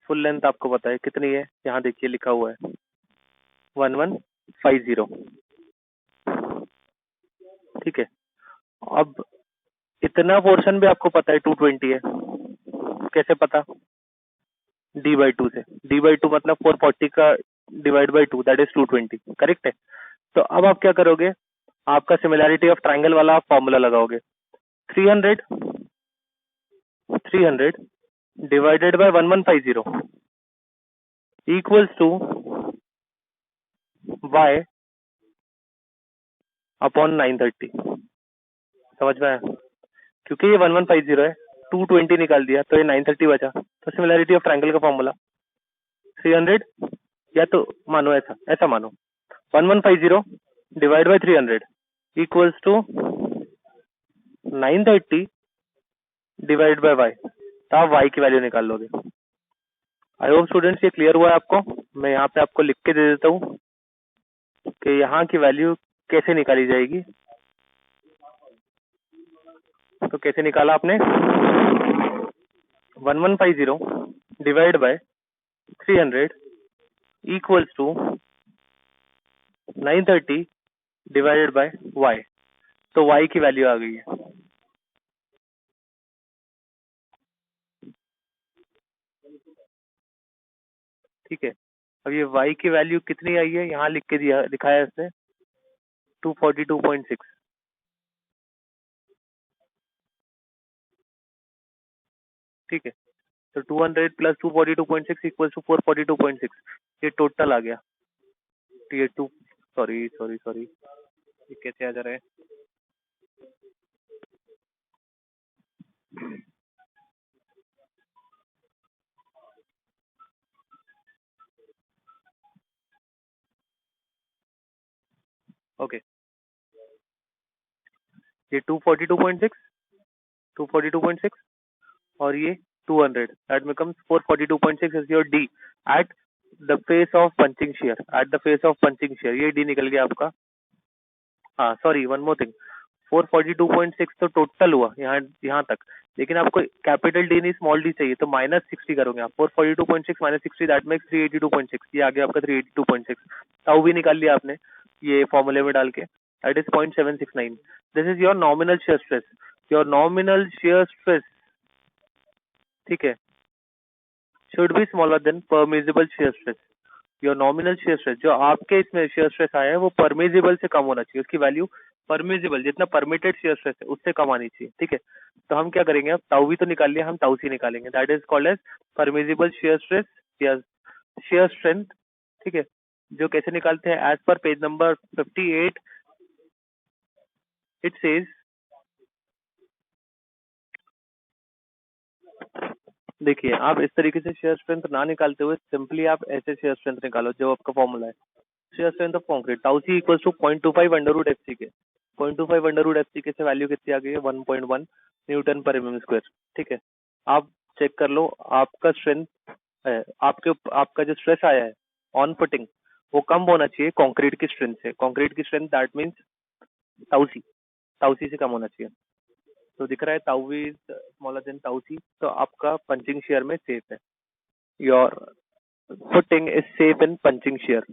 फुल लेंथ आपको पता है कितनी है? यहाँ देखिए लिखा हुआ है 1150। ठीक है, अब इतना पोर्शन भी आपको पता है 220 है, कैसे पता? D/2 से, D/2 मतलब 440 का divide by 2 that is 220, correct है? तो अब आप क्या करोगे, आपका सिमिलैरिटी ऑफ ट्रायंगल वाला आप फॉर्मूला लगाओगे। 300 divided by 1150 equals to y upon 930। समझ में आया? क्योंकि ये 1150 है, 220 निकाल दिया तो ये 930 बचा। तो सिमिलैरिटी ऑफ ट्रायंगल का फॉर्मूला 300, या तो मानो ऐसा मानो 1150 divide by 300 equals to 930 divide by y। तो आप y की वैल्यू निकाल लोगे। आई होप स्टूडेंट्स ये क्लियर हुआ है आपको। मैं यहाँ पे आपको लिख के दे देता हूँ। कि यहाँ की वैल्यू कैसे निकाली जाएगी। तो कैसे निकाला आपने, 1150 divide by 300 equals to 930 divided by y। तो y की वैल्यू आ गई है। ठीक है, अब ये y की वैल्यू कितनी आई है, यहाँ लिख के दिया दिखाया है इसने 242.6। ठीक है, तो 200 प्लस 242.6 इक्वल्स टू 442.6, ये टोटल आ गया। ये टू सॉरी सॉरी सॉरी ये कैसे आ जा रहा है। ओके, ये 242.6 और ये 200, that becomes 442.6 is your D eight the face of punching share, eight the face of punching share, ये डी निकल गया आपका। हाँ सॉरी, वन मोर थिंग, 442.6 तो टोटल हुआ यहाँ यहाँ तक, लेकिन आपको कैपिटल डी नहीं स्मॉल डी चाहिए, तो -60 करोगे आप। 442.6 -60 दैट मेक्स 382.6, ये आ गया आपका 382.6। ताऊ भी निकाल लिया आपने ये फॉर्मूले में डाल के, that is 0.769। This is your nominal shear stress, your nominal shear stress, ठीक है, should be smaller than permissible shear stress. Your nominal shear stress जो आपके इसमें शेयर स्ट्रेस आया है वो परमिजिबल से कम होना चाहिए, उसकी वैल्यू परमिजिबल जितना परमिटेड शेयर स्ट्रेस है उससे कम आनी चाहिए। ठीक है, तो हम क्या करेंगे, अब ताऊ भी तो निकाल लिया, हम ताऊ सी निकालेंगे, that is called as permissible shear stress या शेयर स्ट्रेंथ। ठीक है, जो कैसे निकालते हैं, as per page number 58 it says, देखिए आप इस तरीके से शेयर स्ट्रेंथ ना निकालते हुए सिंपली आप ऐसे शेयर स्ट्रेंथ निकालो जो आपका फॉर्मूला है। Shear strength of concrete tau C equals to 0.25 under root F C K, 0.25 under root F C के से वैल्यू कितनी आ गई है, 1.1 न्यूटन पर एमएम स्क्वायर। ठीक है, आप चेक कर लो, आपका स्ट्रेंथ है, आपका जो स्ट्रेस आया है ऑन फुटिंग वो कम होना चाहिए कंक्रीट की स्ट्रेंथ से। कंक्रीट की स्ट्रेंथ दैट मीन्स ताउसी से कम होना चाहिए। तो दिख रहा है ताउ इज स्मॉलर देन ताउसी, तो आपका पंचिंग शेयर में सेफ है, your footing is safe in punching share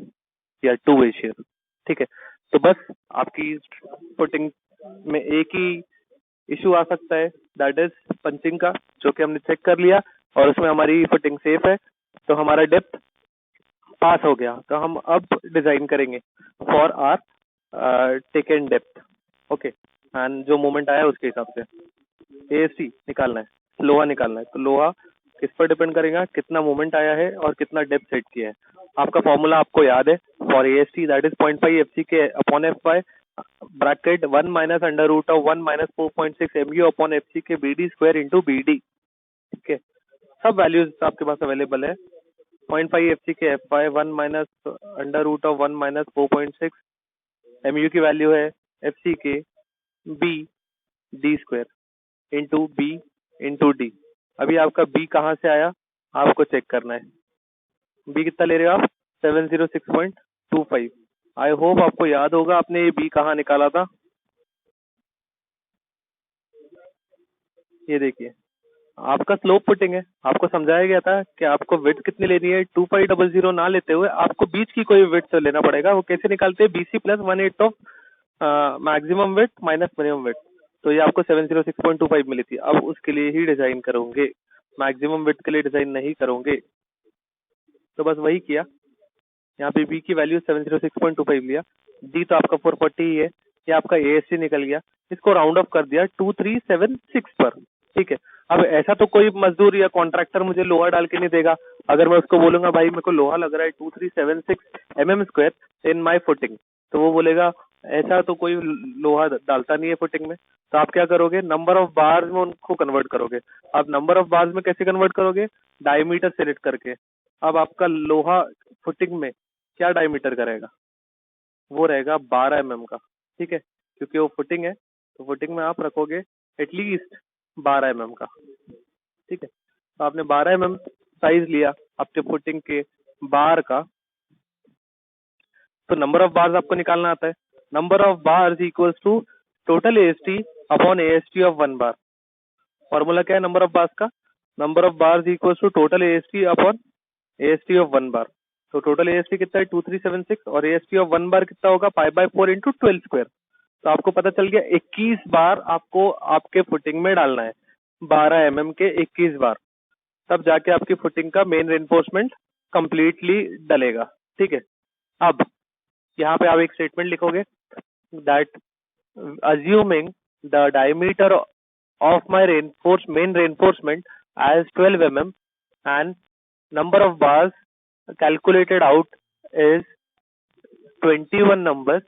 या टू वे शेयर। ठीक है, तो बस आपकी फुटिंग में एक ही इशू आ सकता है, दैट इज पंचिंग का, जो कि हमने चेक कर लिया और उसमें हमारी फुटिंग सेफ है, तो हमारा डेप्थ पास हो गया। तो हम अब डिजाइन करेंगे for our taken depth. Okay, and जो मोमेंट आया उसके हिसाब से एएसटी निकालना है, लोहा निकालना है। तो लोहा किस पर डिपेंड करेगा, कितना मोमेंट आया है और कितना डेप्थ सेट किया है। आपका फॉर्मूला आपको याद है, for AST that is 0.5 FC K upon F Y bracket 1 minus under root of 1 minus 4.6 MU upon FC K BD square into BD. ठीक है, सब वैल्यूज आपके पास अवेलेबल है। 0.5 FC K F Y 1 minus under root of 1 minus 4.6 M U की value है F C K B D square into B into D. अभी आपका B कहाँ से आया आपको चेक करना है, बी कितना ले रहे हो आप, 706.25। आई होप आपको याद होगा आपने ये बी कहाँ निकाला था। ये देखिए आपका स्लोप फुटिंग है, आपको समझाया गया था कि आपको विड्थ कितनी लेनी है, 2500 ना लेते हुए आपको बीच की कोई विड्थ लेना पड़ेगा। वो कैसे निकालते हैं, BC plus 1/8 of maximum width minus minimum width. तो ये आपको 706.25 मिली थी, अब उसके लिए ही डिजाइन करोगे, मैक्सिमम विड्थ के लिए डिजाइन नहीं करोगे। तो बस वही किया, यहाँ पे बी की वैल्यू 706.25 लिया, डी तो आपका 440 ही है, ये आपका एएससी निकल गया, इसको राउंड ऑफ कर दिया 2376 पर। ठीक है, अब ऐसा तो कोई मजदूर या कॉन्ट्रैक्टर मुझे लोहा डाल के नहीं देगा। अगर मैं उसको बोलूंगा भाई मेरे को लोहा लग रहा है 2376 एमएम स्क्वायर इन माई फुटिंग, तो वो बोलेगा ऐसा तो कोई लोहा डालता नहीं है फुटिंग में। तो आप क्या करोगे, नंबर ऑफ बार्स में उनको कन्वर्ट करोगे। अब नंबर ऑफ बार्स में कैसे कन्वर्ट करोगे, डायमीटर सेलेक्ट करके। अब आपका लोहा फुटिंग में क्या डायमीटर करेगा, वो रहेगा 12 mm का। ठीक है, क्योंकि वो फुटिंग है तो फुटिंग में आप रखोगे एटलीस्ट 12 mm का। ठीक है, तो आपने 12 mm साइज लिया आपके फुटिंग के बार का, तो नंबर ऑफ बार्स आपको निकालना आता है। Number of bars equals to total AST upon AST of 1 bar. Formula क्या है नंबर ऑफ बार्स का? Number of bars equals to total AST upon AST of 1 bar. तो टोटल AST कितना है 2376 और AST ऑफ 1 बार कितना होगा π/4 इंटू 12 स्क्वायर। तो आपको पता चल गया 21 बार आपको आपके फुटिंग में डालना है, 12 mm के 21 बार, तब जाके आपकी फुटिंग का मेन रेनफोर्समेंट कंप्लीटली डलेगा। ठीक है, अब यहाँ पे आप एक स्टेटमेंट लिखोगे that assuming the diameter of my main reinforcement as 12 mm and number of bars calculated out is 21 numbers,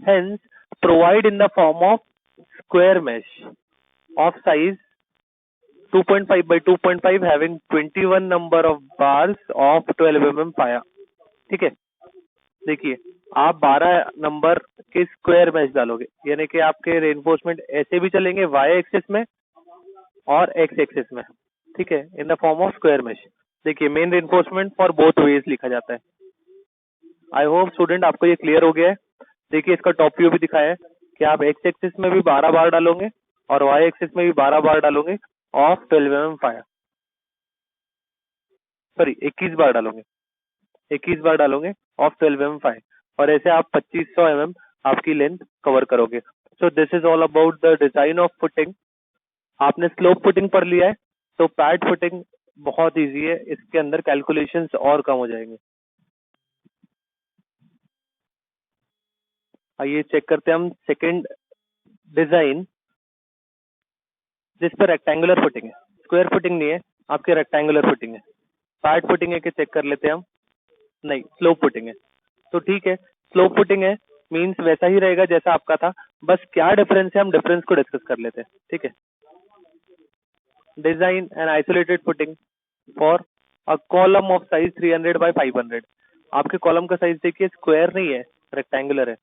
hence provide in the form of square mesh of size 2.5 by 2.5 having 21 number of bars of 12 mm पाया। ठीक है, देखिए आप 12 number के square mash डालोगे, यानी कि आपके रेनफोर्समेंट ऐसे भी चलेंगे y एक्सिस में और x एक्सिस में। ठीक है, in the form of square mesh. देखिए main reinforcement for both ways लिखा जाता है। आई होप स्टूडेंट आपको ये क्लियर हो गया है। देखिए इसका टॉप व्यू भी दिखाया है कि आप x एक्सिस में भी 12 बार डालोगे और y एक्सिस में भी 12 बार डालोगे ऑफ 12 mm फायर, सॉरी 21 बार डालोगे, 21 बार डालोगे ऑफ 12 mm फायर, और ऐसे आप 2500 mm आपकी लेंथ कवर करोगे। So this is all about the design of footing. आपने स्लोप फुटिंग पढ़ लिया है, तो पैड फुटिंग बहुत इजी है, इसके अंदर कैलकुलेशंस और कम हो जाएंगे। आइए चेक करते हैं हम सेकंड डिजाइन, जिस पर रेक्टेंगुलर फुटिंग है, स्क्वायर फुटिंग नहीं है, आपके रेक्टेंगुलर फुटिंग है। पैड फुटिंग है कि चेक कर लेते हैं हम, नहीं स्लोप फुटिंग है। तो ठीक है, स्लोप फुटिंग है मींस वैसा ही रहेगा जैसा आपका था, बस क्या डिफरेंस है हम डिफरेंस को डिस्कस कर लेते हैं। ठीक है, design an isolated footing for a column of size 300 by 500। आपके कॉलम का साइज देखिए स्क्वायर नहीं है, रेक्टेंगुलर है।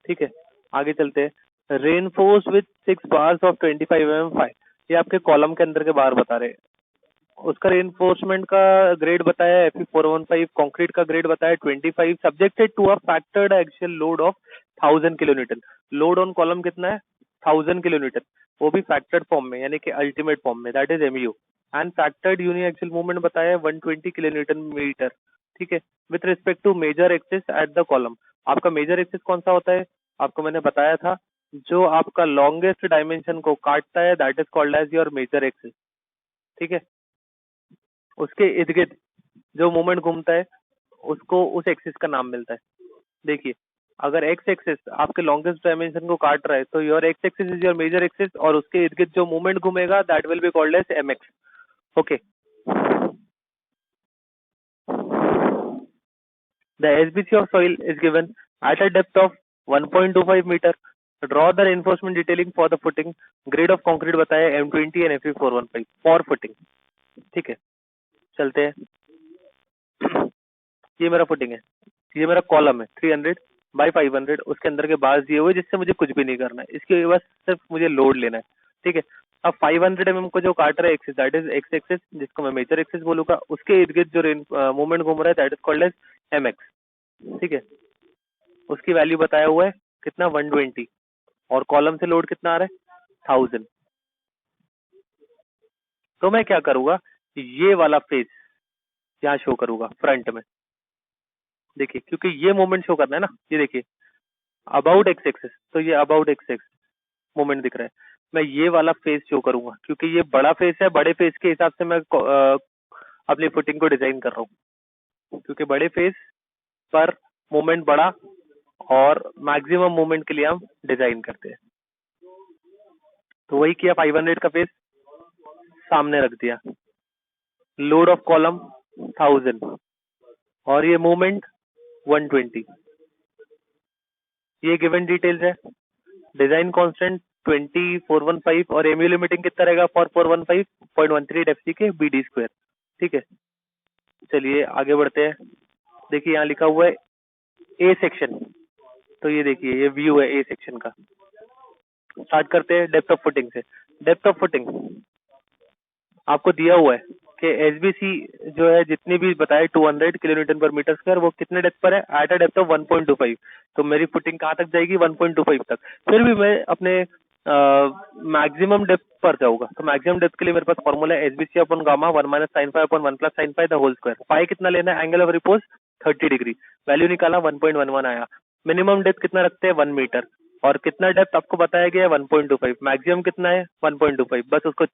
ठीक है, आगे चलते हैं। Reinforce with 6 bars of 25 mm 5, ये आपके कॉलम के अंदर के बार बता रहे हैं। उसका रेनफोर्समेंट का ग्रेड बताया है Fe415, कंक्रीट का ग्रेड बताया है 25, subjected to a factored axial load of 1000 kilonewton. Load on column कितना है 1000 किलोन्यूटन, वो भी फैक्टर्ड फॉर्म में, यानी कि अल्टीमेट फॉर्म में, that is MU। And factored uniaxial movement बताया है 120 किलोन्यूटन मीटर। ठीक है, with respect to major axis at the column. आपका मेजर एक्सिस कौन सा होता है, आपको मैंने बताया था, जो आपका लॉन्गेस्ट डायमेंशन को काटता है, that is called as your major axis. ठीक है, उसके इर्द गिर्द जो मूवमेंट घूमता है उसको उस एक्सिस का नाम मिलता है। देखिए अगर एक्स एक्सिस आपके लॉन्गेस्ट डायमेंशन को काट रहा है तो your X axis is your major axis, और उसके इर्द गिर्द जो मूवमेंट घूमेगा that will be called as MX। Okay, the SBC of soil is given at a depth of 1.25 metre. Draw the reinforcement detailing for the footing. Grade of concrete बताया है M20 and Fe415 for footing. ठीक है, चलते हैं। ये मेरा footing है, ये मेरा कॉलम है 300 बाय 500, उसके अंदर के बार्स दिए हुए जिससे मुझे कुछ भी नहीं करना है, इसके बस सिर्फ मुझे लोड लेना है। ठीक है, अब 500 mm को जो काट रहा है axis, that is x axis, जिसको मैं मेजर एक्सिस बोलूंगा, उसके इर्द गिर्द जो मूवमेंट घूम रहा है that is called as MX। ठीक है, उसकी वैल्यू बताया हुआ है कितना 120, और कॉलम से लोड कितना आ रहा है 1000। तो मैं क्या करूंगा, ये वाला फेस यहाँ शो करूंगा फ्रंट में। देखिए क्योंकि ये मोमेंट शो करना है ना, ये देखिए अबाउट एक्स एक्सिस, तो ये अबाउट एक्स एक्सिस मोमेंट दिख रहा है। मैं ये वाला फेस शो करूंगा क्योंकि ये बड़ा फेस है, बड़े फेस के हिसाब से मैं अपनी फुटिंग को डिजाइन कर रहा हूँ, क्योंकि बड़े फेस पर मोमेंट बड़ा और मैक्सिमम मोमेंट के लिए हम डिजाइन करते हैं। तो वही किया, 500 का फेस सामने रख दिया, लोड ऑफ कॉलम 1000 और ये मोमेंट 120। ये गिवन डिटेल्स है। डिजाइन कांस्टेंट 2415 और एमयू लिमिटिंग कितना रहेगा फॉर 415 0.13 एफसी के BD स्क्वायर। ठीक है, चलिए आगे बढ़ते हैं। देखिए यहाँ लिखा हुआ है ए सेक्शन, तो ये देखिए ये व्यू है ए सेक्शन का। स्टार्ट करते हैं डेप्थ ऑफ फुटिंग से। डेप्थ ऑफ फुटिंग आपको दिया हुआ है कि एसबीसी जो है जितनी भी बताए 200 kilo Newton per metre square, वो कितने डेप्थ पर है? Eight a depth of 1.25। तो मेरी फुटिंग कहाँ तक जाएगी? 1.25 तक। फिर भी मैं अपने मैक्सिमम डेप्थ पर जाऊंगा। तो मैक्सिमम डेप्थ के लिए मेरे पास फॉर्मूला है S B C upon gamma 1 minus sine phi upon 1 plus sine phi the whole square. Phi कितना लेना है? Angle of repose 30 degree. Value निकाला 1.11 आया। मिनिमम डेप्थ कितना रखते हैं? 1 मीटर। और कितना डेप्थ आपको बताया गया है? 1.25। मैक्सिमम कितना है? 1.25। बस उसको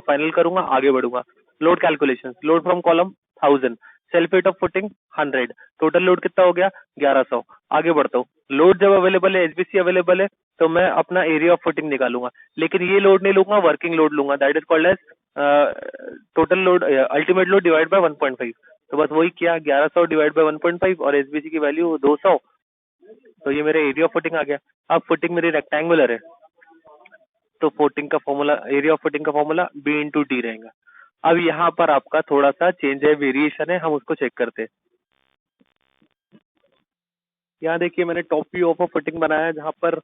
फाइनल करूंगा, आगे बढ़ूंगा। Load calculation, load from column 1000, self weight of footing 100, total load कितना हो गया? 1100। आगे बढ़ता हूँ। लोड जब अवेलेबल है, एसबीसी अवेलेबल है, तो मैं अपना एरिया ऑफ फुटिंग निकालूंगा। लेकिन ये लोड नहीं लूंगा, वर्किंग लोड लूंगा। That is called as total load, ultimate load divide by 1.5। तो बस वही किया, 1100 डिवाइड बाय 1.5 और एसबीसी की वैल्यू 200। तो ये मेरे एरिया ऑफ फुटिंग आ गया। अब फुटिंग मेरी रेक्टेंगुलर है, तो फुटिंग का फॉर्मूला, एरिया ऑफ फुटिंग का फॉर्मूला बी इंटू डी रहेगा। अब यहाँ पर आपका थोड़ा सा चेंज है, वेरिएशन है, हम उसको चेक करते हैं। यहाँ देखिए मैंने टॉप व्यू ऑफ फुटिंग बनाया है, जहाँ पर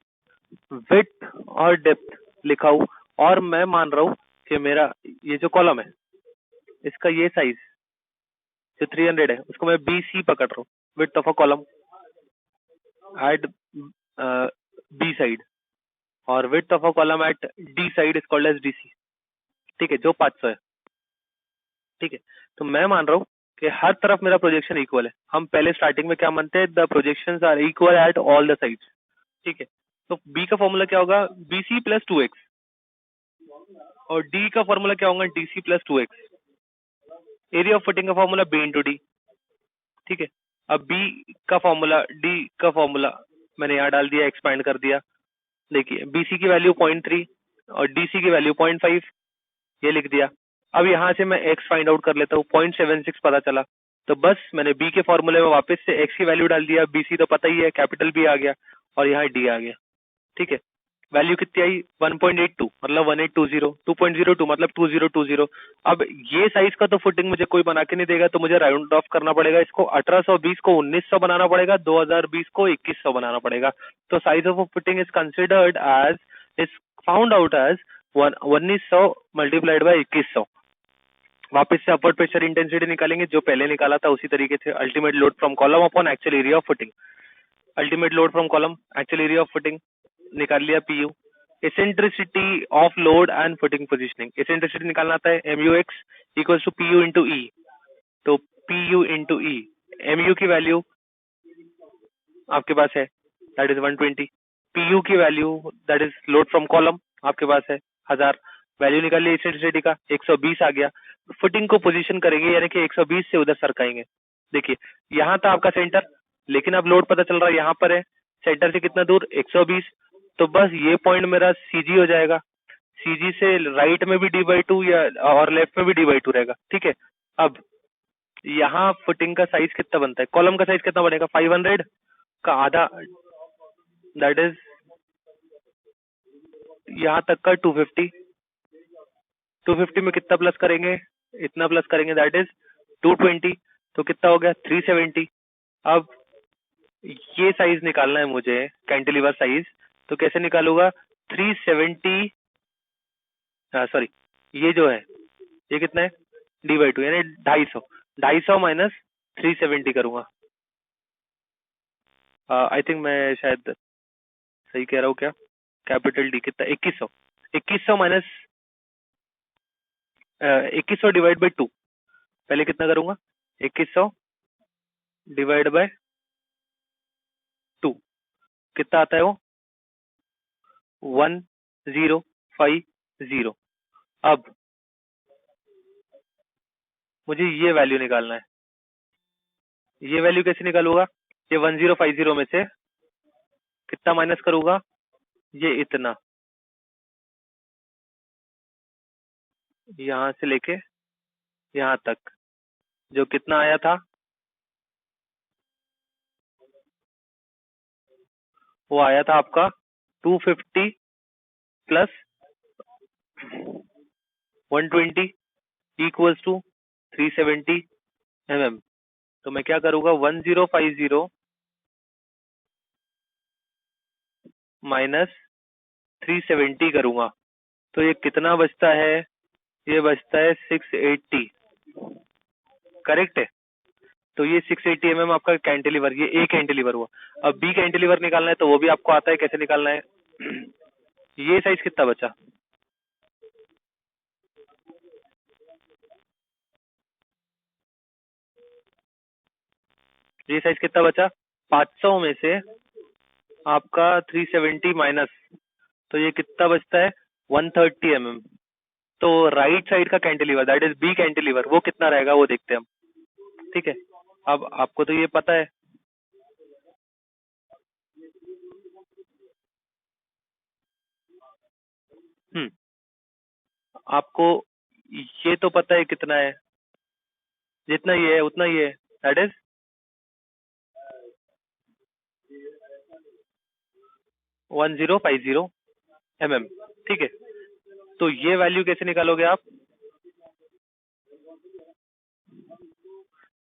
विड्थ और डेप्थ लिखा हूँ, और मैं मान रहा हूँ कि मेरा ये जो कॉलम है, इसका ये साइज जो 300 है, उसको मैं बी सी पकड़ रहा हूँ। Width of a column at B side और width of a column at D side is called as DC. ठीक है, जो 500 है। ठीक है, तो मैं मान रहा हूँ कि हर तरफ मेरा प्रोजेक्शन इक्वल है। हम पहले स्टार्टिंग में क्या मानते हैं? The projections are equal at all the sides. ठीक है, तो बी का फॉर्मूला क्या होगा? B C plus 2x। और डी का फॉर्मूला क्या होगा? D C plus 2x। Area of footing का फॉर्मूला बी इंटू डी। ठीक है, अब बी का फॉर्मूला, डी का फॉर्मूला मैंने यहाँ डाल दिया, एक्सपांड कर दिया। देखिए बीसी की वैल्यू 0.3 और डीसी की वैल्यू 0.5, ये लिख दिया। अब यहाँ से मैं x फाइंड आउट कर लेता हूँ, 0.76 पता चला। तो बस मैंने b के फॉर्मूले में वापस से x की वैल्यू डाल दिया। bc तो पता ही है, कैपिटल B आ गया, और यहाँ d आ गया। ठीक है, वैल्यू कितनी आई? 1.82 मतलब 1820, 2.02 मतलब 2020। अब ये साइज का तो फुटिंग मुझे कोई बना के नहीं देगा, तो मुझे राउंड ऑफ करना पड़ेगा। इसको 1820 को 1900 बनाना पड़ेगा, 2020 को 2100 बनाना पड़ेगा। तो size of footing is considered as, is found out as 1900 multiplied by 2100। वापस से अपवर्ड प्रेशर इंटेंसिटी निकालेंगे, जो पहले निकाला था उसी तरीके से। Ultimate load from column upon actual area of footing. Ultimate load from column, actual area of footing निकाल लिया, PU. Eccentricity of load and footing positioning, eccentricity निकालना आता है MU X equals to PU into E. तो PU into E, MU की value आपके पास है, दैट इज 120। पीयू की value that is load from column आपके पास है 1000। वैल्यू निकाल लिया एसेंट्रिसिटी का, 120 आ गया। फुटिंग को पोजीशन करेंगे, यानी कि 120 से उधर सरकाएंगे। देखिए यहाँ था आपका सेंटर, लेकिन अब लोड पता चल रहा है यहाँ पर है। सेंटर से कितना दूर? 120। तो बस ये पॉइंट मेरा सीजी हो जाएगा। सीजी से राइट में भी d/2 या और लेफ्ट में भी d/2 रहेगा। ठीक है, अब यहाँ फुटिंग का साइज कितना बनता है? कॉलम का साइज कितना बनेगा? 500 का आधा, दैट इज यहाँ तक का 250। 250 में कितना प्लस करेंगे? इतना प्लस करेंगे, दैट इज 220। तो कितना हो गया? 370। अब ये साइज निकालना है मुझे, कैंटिलीवर साइज। तो कैसे निकालूंगा? 370, सॉरी, ये जो है ये कितना है? d/2 यानी 250। 250 माइनस 370 करूंगा। आई थिंक मैं शायद सही कह रहा हूँ क्या? कैपिटल डी कितना? 2100। 2100 माइनस 2100 डिवाइड बाई 2। पहले कितना करूंगा? 2100 डिवाइड बाय 2 कितना आता है? वो 1050। अब मुझे ये वैल्यू निकालना है। ये वैल्यू कैसे निकालूंगा? ये 1050 में से कितना माइनस करूंगा? ये इतना, यहां से लेके यहां तक, जो कितना आया था वो आया था आपका 250 प्लस 120 इक्वल्स टू 370 mm। तो मैं क्या करूंगा? 1050 माइनस 370 करूंगा। तो ये कितना बचता है? ये बचता है 680। करेक्ट है। तो ये 680 आपका कैंटिलीवर, ये ए कैंटिलीवर हुआ। अब बी कैंटिलीवर निकालना है तो वो भी आपको आता है, कैसे निकालना है। ये साइज कितना बचा, ये साइज कितना बचा, 500 में से आपका 370 माइनस, तो ये कितना बचता है 130 तो राइट साइड का cantilever that is B cantilever वो कितना रहेगा वो देखते हैं हम। ठीक है, अब आपको तो ये पता है, हम्म, आपको ये तो पता है कितना है, जितना ये है उतना ये है, दैट इज 1050 ठीक है। तो ये वैल्यू कैसे निकालोगे आप,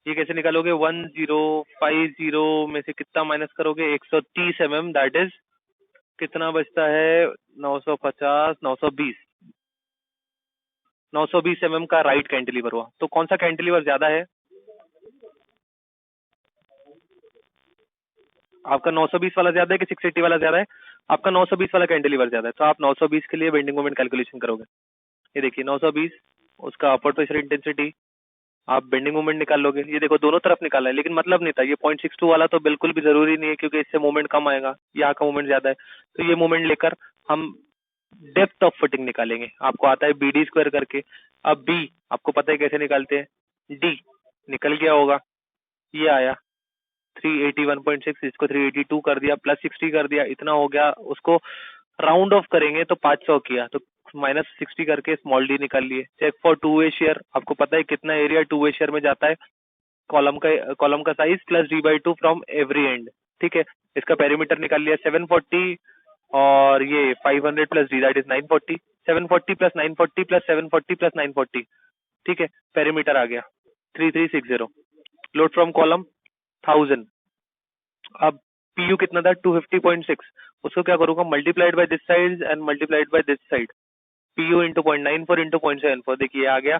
ये कैसे निकालोगे, 1050 में से कितना माइनस करोगे, 130 दैट इज कितना बचता है, 950, 920, 920 का राइट कैंटिलीवर हुआ। तो कौन सा कैंटिलीवर ज्यादा है, आपका 920 वाला ज्यादा है कि 680 वाला ज्यादा है, आपका 920 वाला कैंटिलीवर ज्यादा है, तो आप 920 के लिए बेंडिंग मोमेंट कैलकुलेशन करोगे। ये देखिए 920 उसका अपवर्ड प्रेशर इंटेंसिटी, आप बेंडिंग मोमेंट निकाल लोगे। ये देखो दोनों तरफ निकाला है, लेकिन मतलब नहीं था, ये 0.62 वाला तो बिल्कुल भी जरूरी नहीं है क्योंकि इससे मोमेंट कम आएगा, यहाँ का मोमेंट ज्यादा है। तो ये मोमेंट लेकर हम डेप्थ ऑफ फुटिंग निकालेंगे, आपको आता है बी डी स्क्वायर करके। अब बी आपको पता है कैसे निकालते हैं, डी निकल गया होगा, ये आया 381.6, इसको 382 कर दिया, प्लस 60 कर दिया, इतना हो गया। उसको राउंड ऑफ करेंगे तो 500 किया, तो -60 करके स्मॉल डी निकाल लिए। Check for two way shear, आपको पता है कितना एरिया टू वे शेयर में जाता है, कॉलम का size plus d/2 from every and. ठीक है, इसका पेरीमीटर निकाल लिया 740, और ये 500 plus D that is 940, 740 plus 940 plus 740 plus 940, ठीक है, पेरीमीटर आ गया 3360। Load from column 1000। अब पीयू कितना था 250.6, उसको क्या करूंगा, multiplied by this side and multiplied by this side, P U into 0.94 into 0.74, देखिए आ गया,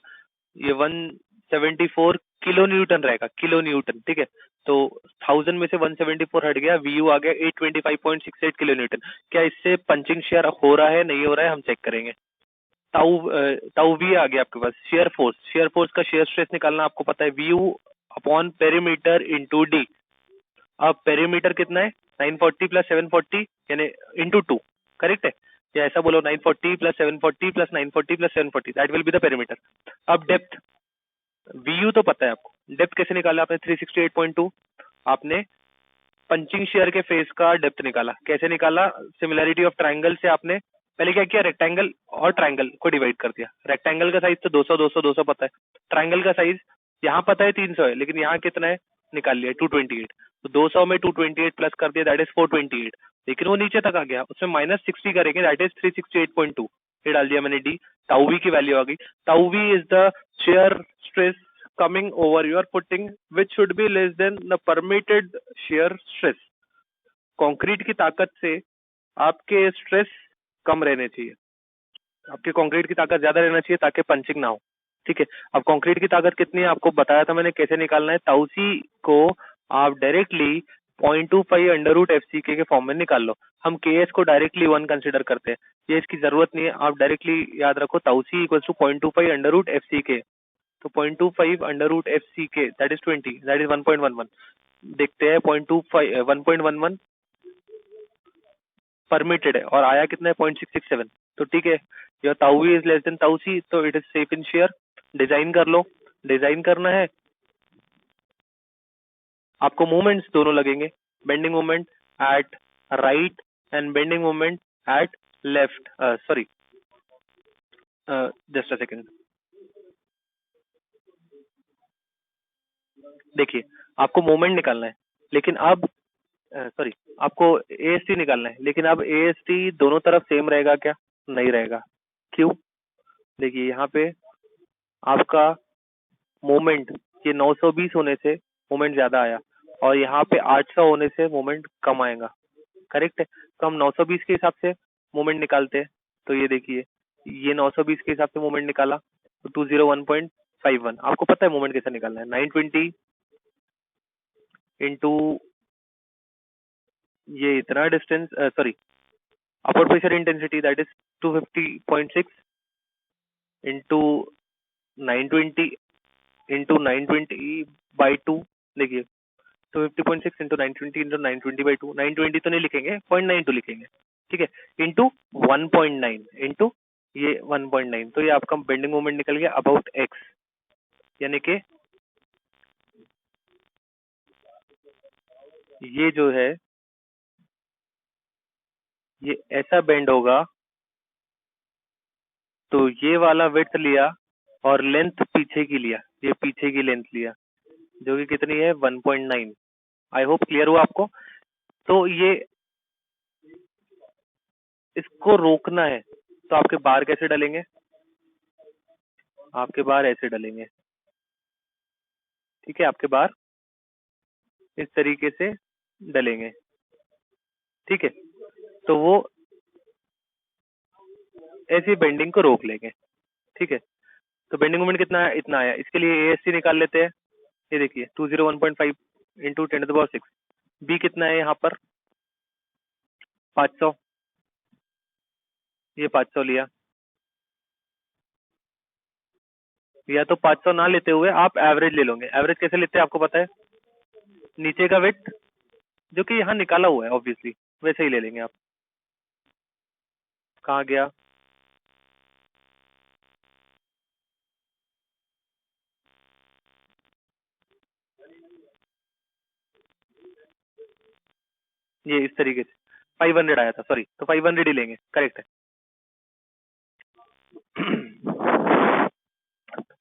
ये 174 किलो न्यूटन रहेगा, किलो न्यूटन। ठीक है, तो 1000 में से 174 हट गया, वीयू आ गया 825.68 किलो न्यूटन। क्या इससे पंचिंग शेयर हो रहा है, नहीं हो रहा है, हम चेक करेंगे। टाउ टाउ वी आ गया आपके पास, शेयर फोर्स, शेयर फोर्स का शेयर स्ट्रेस निकालना आपको पता है, Vu upon perimeter into D. अब पेरीमीटर कितना है 940 प्लस 740 यानी इंटू 2, करेक्ट है, या ऐसा बोलो 940 plus 740 plus 940 plus 740 that will be the perimeter. अब डेप्थ, वीयू तो पता है आपको, डेप्थ कैसे निकाला आपने, 368.2, आपने पंचिंग शेयर के फेस का डेप्थ निकाला, कैसे निकाला, सिमिलैरिटी ऑफ ट्रायंगल से आपने पहले क्या किया, रेक्टेंगल और ट्रायंगल को डिवाइड कर दिया। रेक्टेंगल का साइज तो 200 200 200 पता है, ट्रायंगल का साइज यहाँ पता है 300 है, लेकिन यहाँ कितना है निकाल लिया 228, तो 200 में 228 प्लस कर दिया दैट इज 428, लेकिन वो नीचे तक आ गया, उसमें -60 करेंगे दैट इज 368.2, ये डाल दिया मैंने डी। टाउ वी की वैल्यू आ गई, tau V is the shear stress coming over your footing which should be less than the permitted shear stress। Concrete की ताकत से आपके स्ट्रेस कम रहने चाहिए, आपके कंक्रीट की ताकत ज्यादा रहना चाहिए ताकि पंचिंग ना हो। ठीक है, अब कंक्रीट की ताकत कितनी है आपको बताया था मैंने कैसे निकालना है, ताउसी को आप directly 0.25 under root F C K form में निकाल लो। हम के एस को डायरेक्टली 1 कंसिडर करते हैं, ये इसकी जरूरत नहीं है, आप डायरेक्टली याद रखो tau C equal to 0.25 under root F C K, तो 0.25 अंडर रूट एफ सी के दैट इज 20 दैट इज 1.11। देखते हैं 0.25 1.11 परमिटेड है और आया कितना है 0.667, तो ठीक है, योर ताऊ इज लेस देन ताऊ सी, तो it is safe in share. Design कर लो, डिजाइन करना है आपको, मूवमेंट्स दोनों लगेंगे, bending movement at right and bending movement at left, sorry just a second, देखिए आपको मोमेंट निकालना है, लेकिन अब सॉरी आपको एएसटी निकालना है, लेकिन अब एएसटी दोनों तरफ सेम रहेगा क्या, नहीं रहेगा, क्यों, देखिए यहाँ पे आपका मोमेंट ये 920 होने से मोमेंट ज्यादा आया और यहाँ पे 800 होने से मोमेंट कम आएगा, करेक्ट है। तो हम 920 के हिसाब से मोमेंट निकालते हैं, तो ये देखिए ये 920 के हिसाब से मोमेंट निकाला तो 201.7 9.51 आपको पता है मोमेंट कैसे निकालना है 920 इंटू ये इतना distance sorry upward pressure intensity that is 250.6 into 920 into 920 by 2 देखिए 250.6 इंटू 920 इंटू 920 बाई 2 920 तो नहीं लिखेंगे 0.92 लिखेंगे ठीक है इंटू 1.9 इंटू ये 1.9 तो ये आपका बेंडिंग मोमेंट निकल गया अबाउट एक्स यानी कि ये जो है ये ऐसा बेंड होगा तो ये वाला विड्थ लिया और लेंथ पीछे की लिया ये पीछे की लेंथ लिया जो कि कितनी है 1.9 आई होप क्लियर हुआ आपको तो ये इसको रोकना है तो आपके बार कैसे डलेंगे आपके बार ऐसे डलेंगे ठीक है आपके बार इस तरीके से डलेंगे ठीक है तो वो ऐसी बेंडिंग को रोक लेंगे ठीक है तो बेंडिंग मोमेंट कितना है इतना आया इसके लिए एएससी निकाल लेते हैं ये देखिए 201.5 इंटू 10⁶ बी कितना है यहाँ पर 500 ये 500 लिया या तो 500 ना लेते हुए आप एवरेज ले लोगे एवरेज कैसे लेते हैं आपको पता है नीचे का वेट जो कि यहाँ निकाला हुआ है ऑब्वियसली वैसे ही ले लेंगे आप कहाँ गया ये इस तरीके से 500 आया था सॉरी तो 500 ही लेंगे करेक्ट है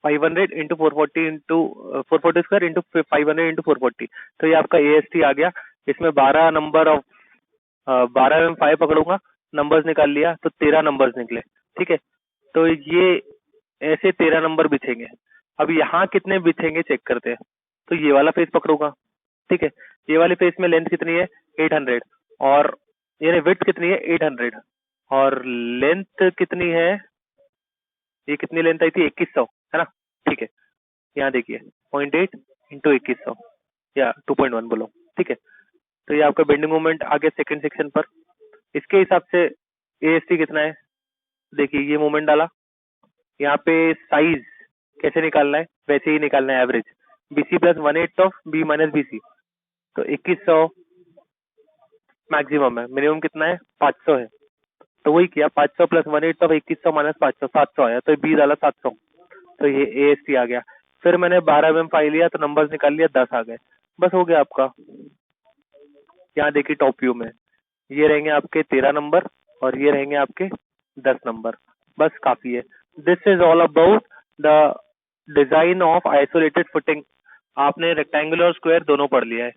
500 into 440 into 440 square into 500 into 440 तो ये आपका एएसटी आ गया इसमें 12 नंबर ऑफ 12 में 5 पकड़ूंगा नंबर्स निकाल लिया तो 13 नंबर्स निकले ठीक है तो ये ऐसे 13 नंबर बिछेंगे अब यहाँ कितने बिछेंगे चेक करते हैं तो ये वाला फेस पकड़ूंगा ठीक है ये वाले फेस में लेंथ कितनी है 800 और यानी विड्थ कितनी है 800 और लेंथ कितनी है ये कितनी लेंथ आई थी 2100 है ना ठीक है यहाँ देखिए 0.8 इंटू 2100 या 2.1 बोलो ठीक है तो ये आपका बेंडिंग मोमेंट आ गया सेकंड सेक्शन पर इसके हिसाब से एएसटी कितना है देखिए ये मोमेंट डाला यहाँ पे साइज कैसे निकालना है वैसे ही निकालना है average B C plus 1/8 of B minus B C तो 2100 मैक्सिमम है मिनिमम कितना है 500 है तो वही किया 500 प्लस 1/8 ऑफ 2100 माइनस 500 700 आया तो बी डाला 700 तो ये एएसटी आ गया फिर मैंने 12 mm फाइल लिया तो नंबर्स निकाल लिया 10 आ गए बस हो गया आपका यहाँ देखिए टॉप व्यू में ये रहेंगे आपके 13 नंबर और ये रहेंगे आपके 10 नंबर बस काफी है this is all about the design of isolated footing आपने रेक्टेंगुलर और स्क्वायर दोनों पढ़ लिया है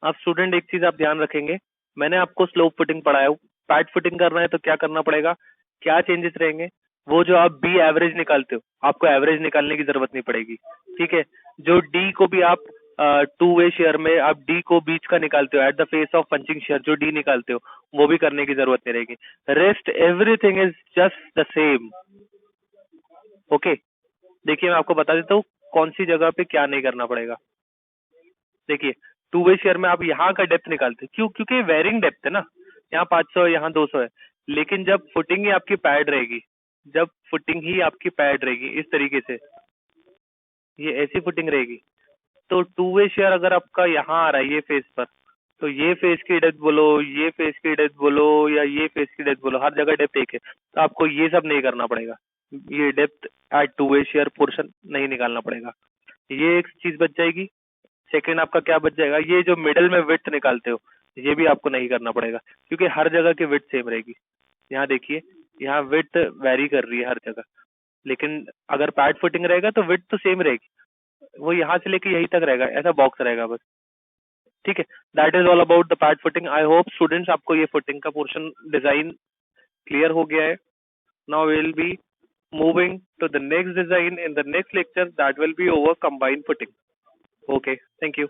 अब स्टूडेंट एक चीज आप ध्यान रखेंगे मैंने आपको स्लोप फुटिंग पढ़ाया हूँ पैड फुटिंग करना है तो क्या करना पड़ेगा क्या चेंजेस रहेंगे वो जो आप बी एवरेज निकालते हो आपको एवरेज निकालने की जरूरत नहीं पड़ेगी ठीक है जो डी को भी आप 2 वे शेयर में आप डी को बीच का निकालते हो eight the face of punching share जो डी निकालते हो वो भी करने की जरूरत नहीं रहेगी rest everything is just the same okay देखिए मैं आपको बता देता हूँ कौन सी जगह पे क्या नहीं करना पड़ेगा देखिए 2 वे शेयर में आप यहाँ का डेप्थ निकालते क्यों क्योंकि वेरिंग डेप्थ है ना यहाँ 500 है यहाँ 200 है लेकिन जब फुटिंग ही आपकी पैड रहेगी जब फुटिंग ही आपकी पैड रहेगी इस तरीके से ये ऐसी फुटिंग रहेगी तो 2 वे शेयर अगर आपका यहाँ आ रहा है ये फेस पर तो ये फेस की डेप्थ बोलो ये फेस की डेप्थ बोलो या ये फेस की डेप्थ बोलो हर जगह डेप्थ एक है तो आपको ये सब नहीं करना पड़ेगा ये डेप्थ एट 2 वे शेयर पोर्शन नहीं निकालना पड़ेगा ये एक चीज बच जाएगी सेकंड आपका क्या बच जाएगा ये जो मिडल में विड्थ निकालते हो ये भी आपको नहीं करना पड़ेगा क्योंकि हर जगह की विड्थ सेम रहेगी यहाँ देखिए यहाँ विड्थ वेरी कर रही है हर जगह लेकिन अगर पैड फुटिंग रहेगा तो विड्थ तो सेम रहेगी वो यहाँ से लेके यहीं तक रहेगा ऐसा बॉक्स रहेगा बस ठीक है that is all about the pad footing I hope students आपको ये फुटिंग का पोर्शन डिजाइन क्लियर हो गया है now will be moving to the next design in the next lecture that will be over combined footing okay thank you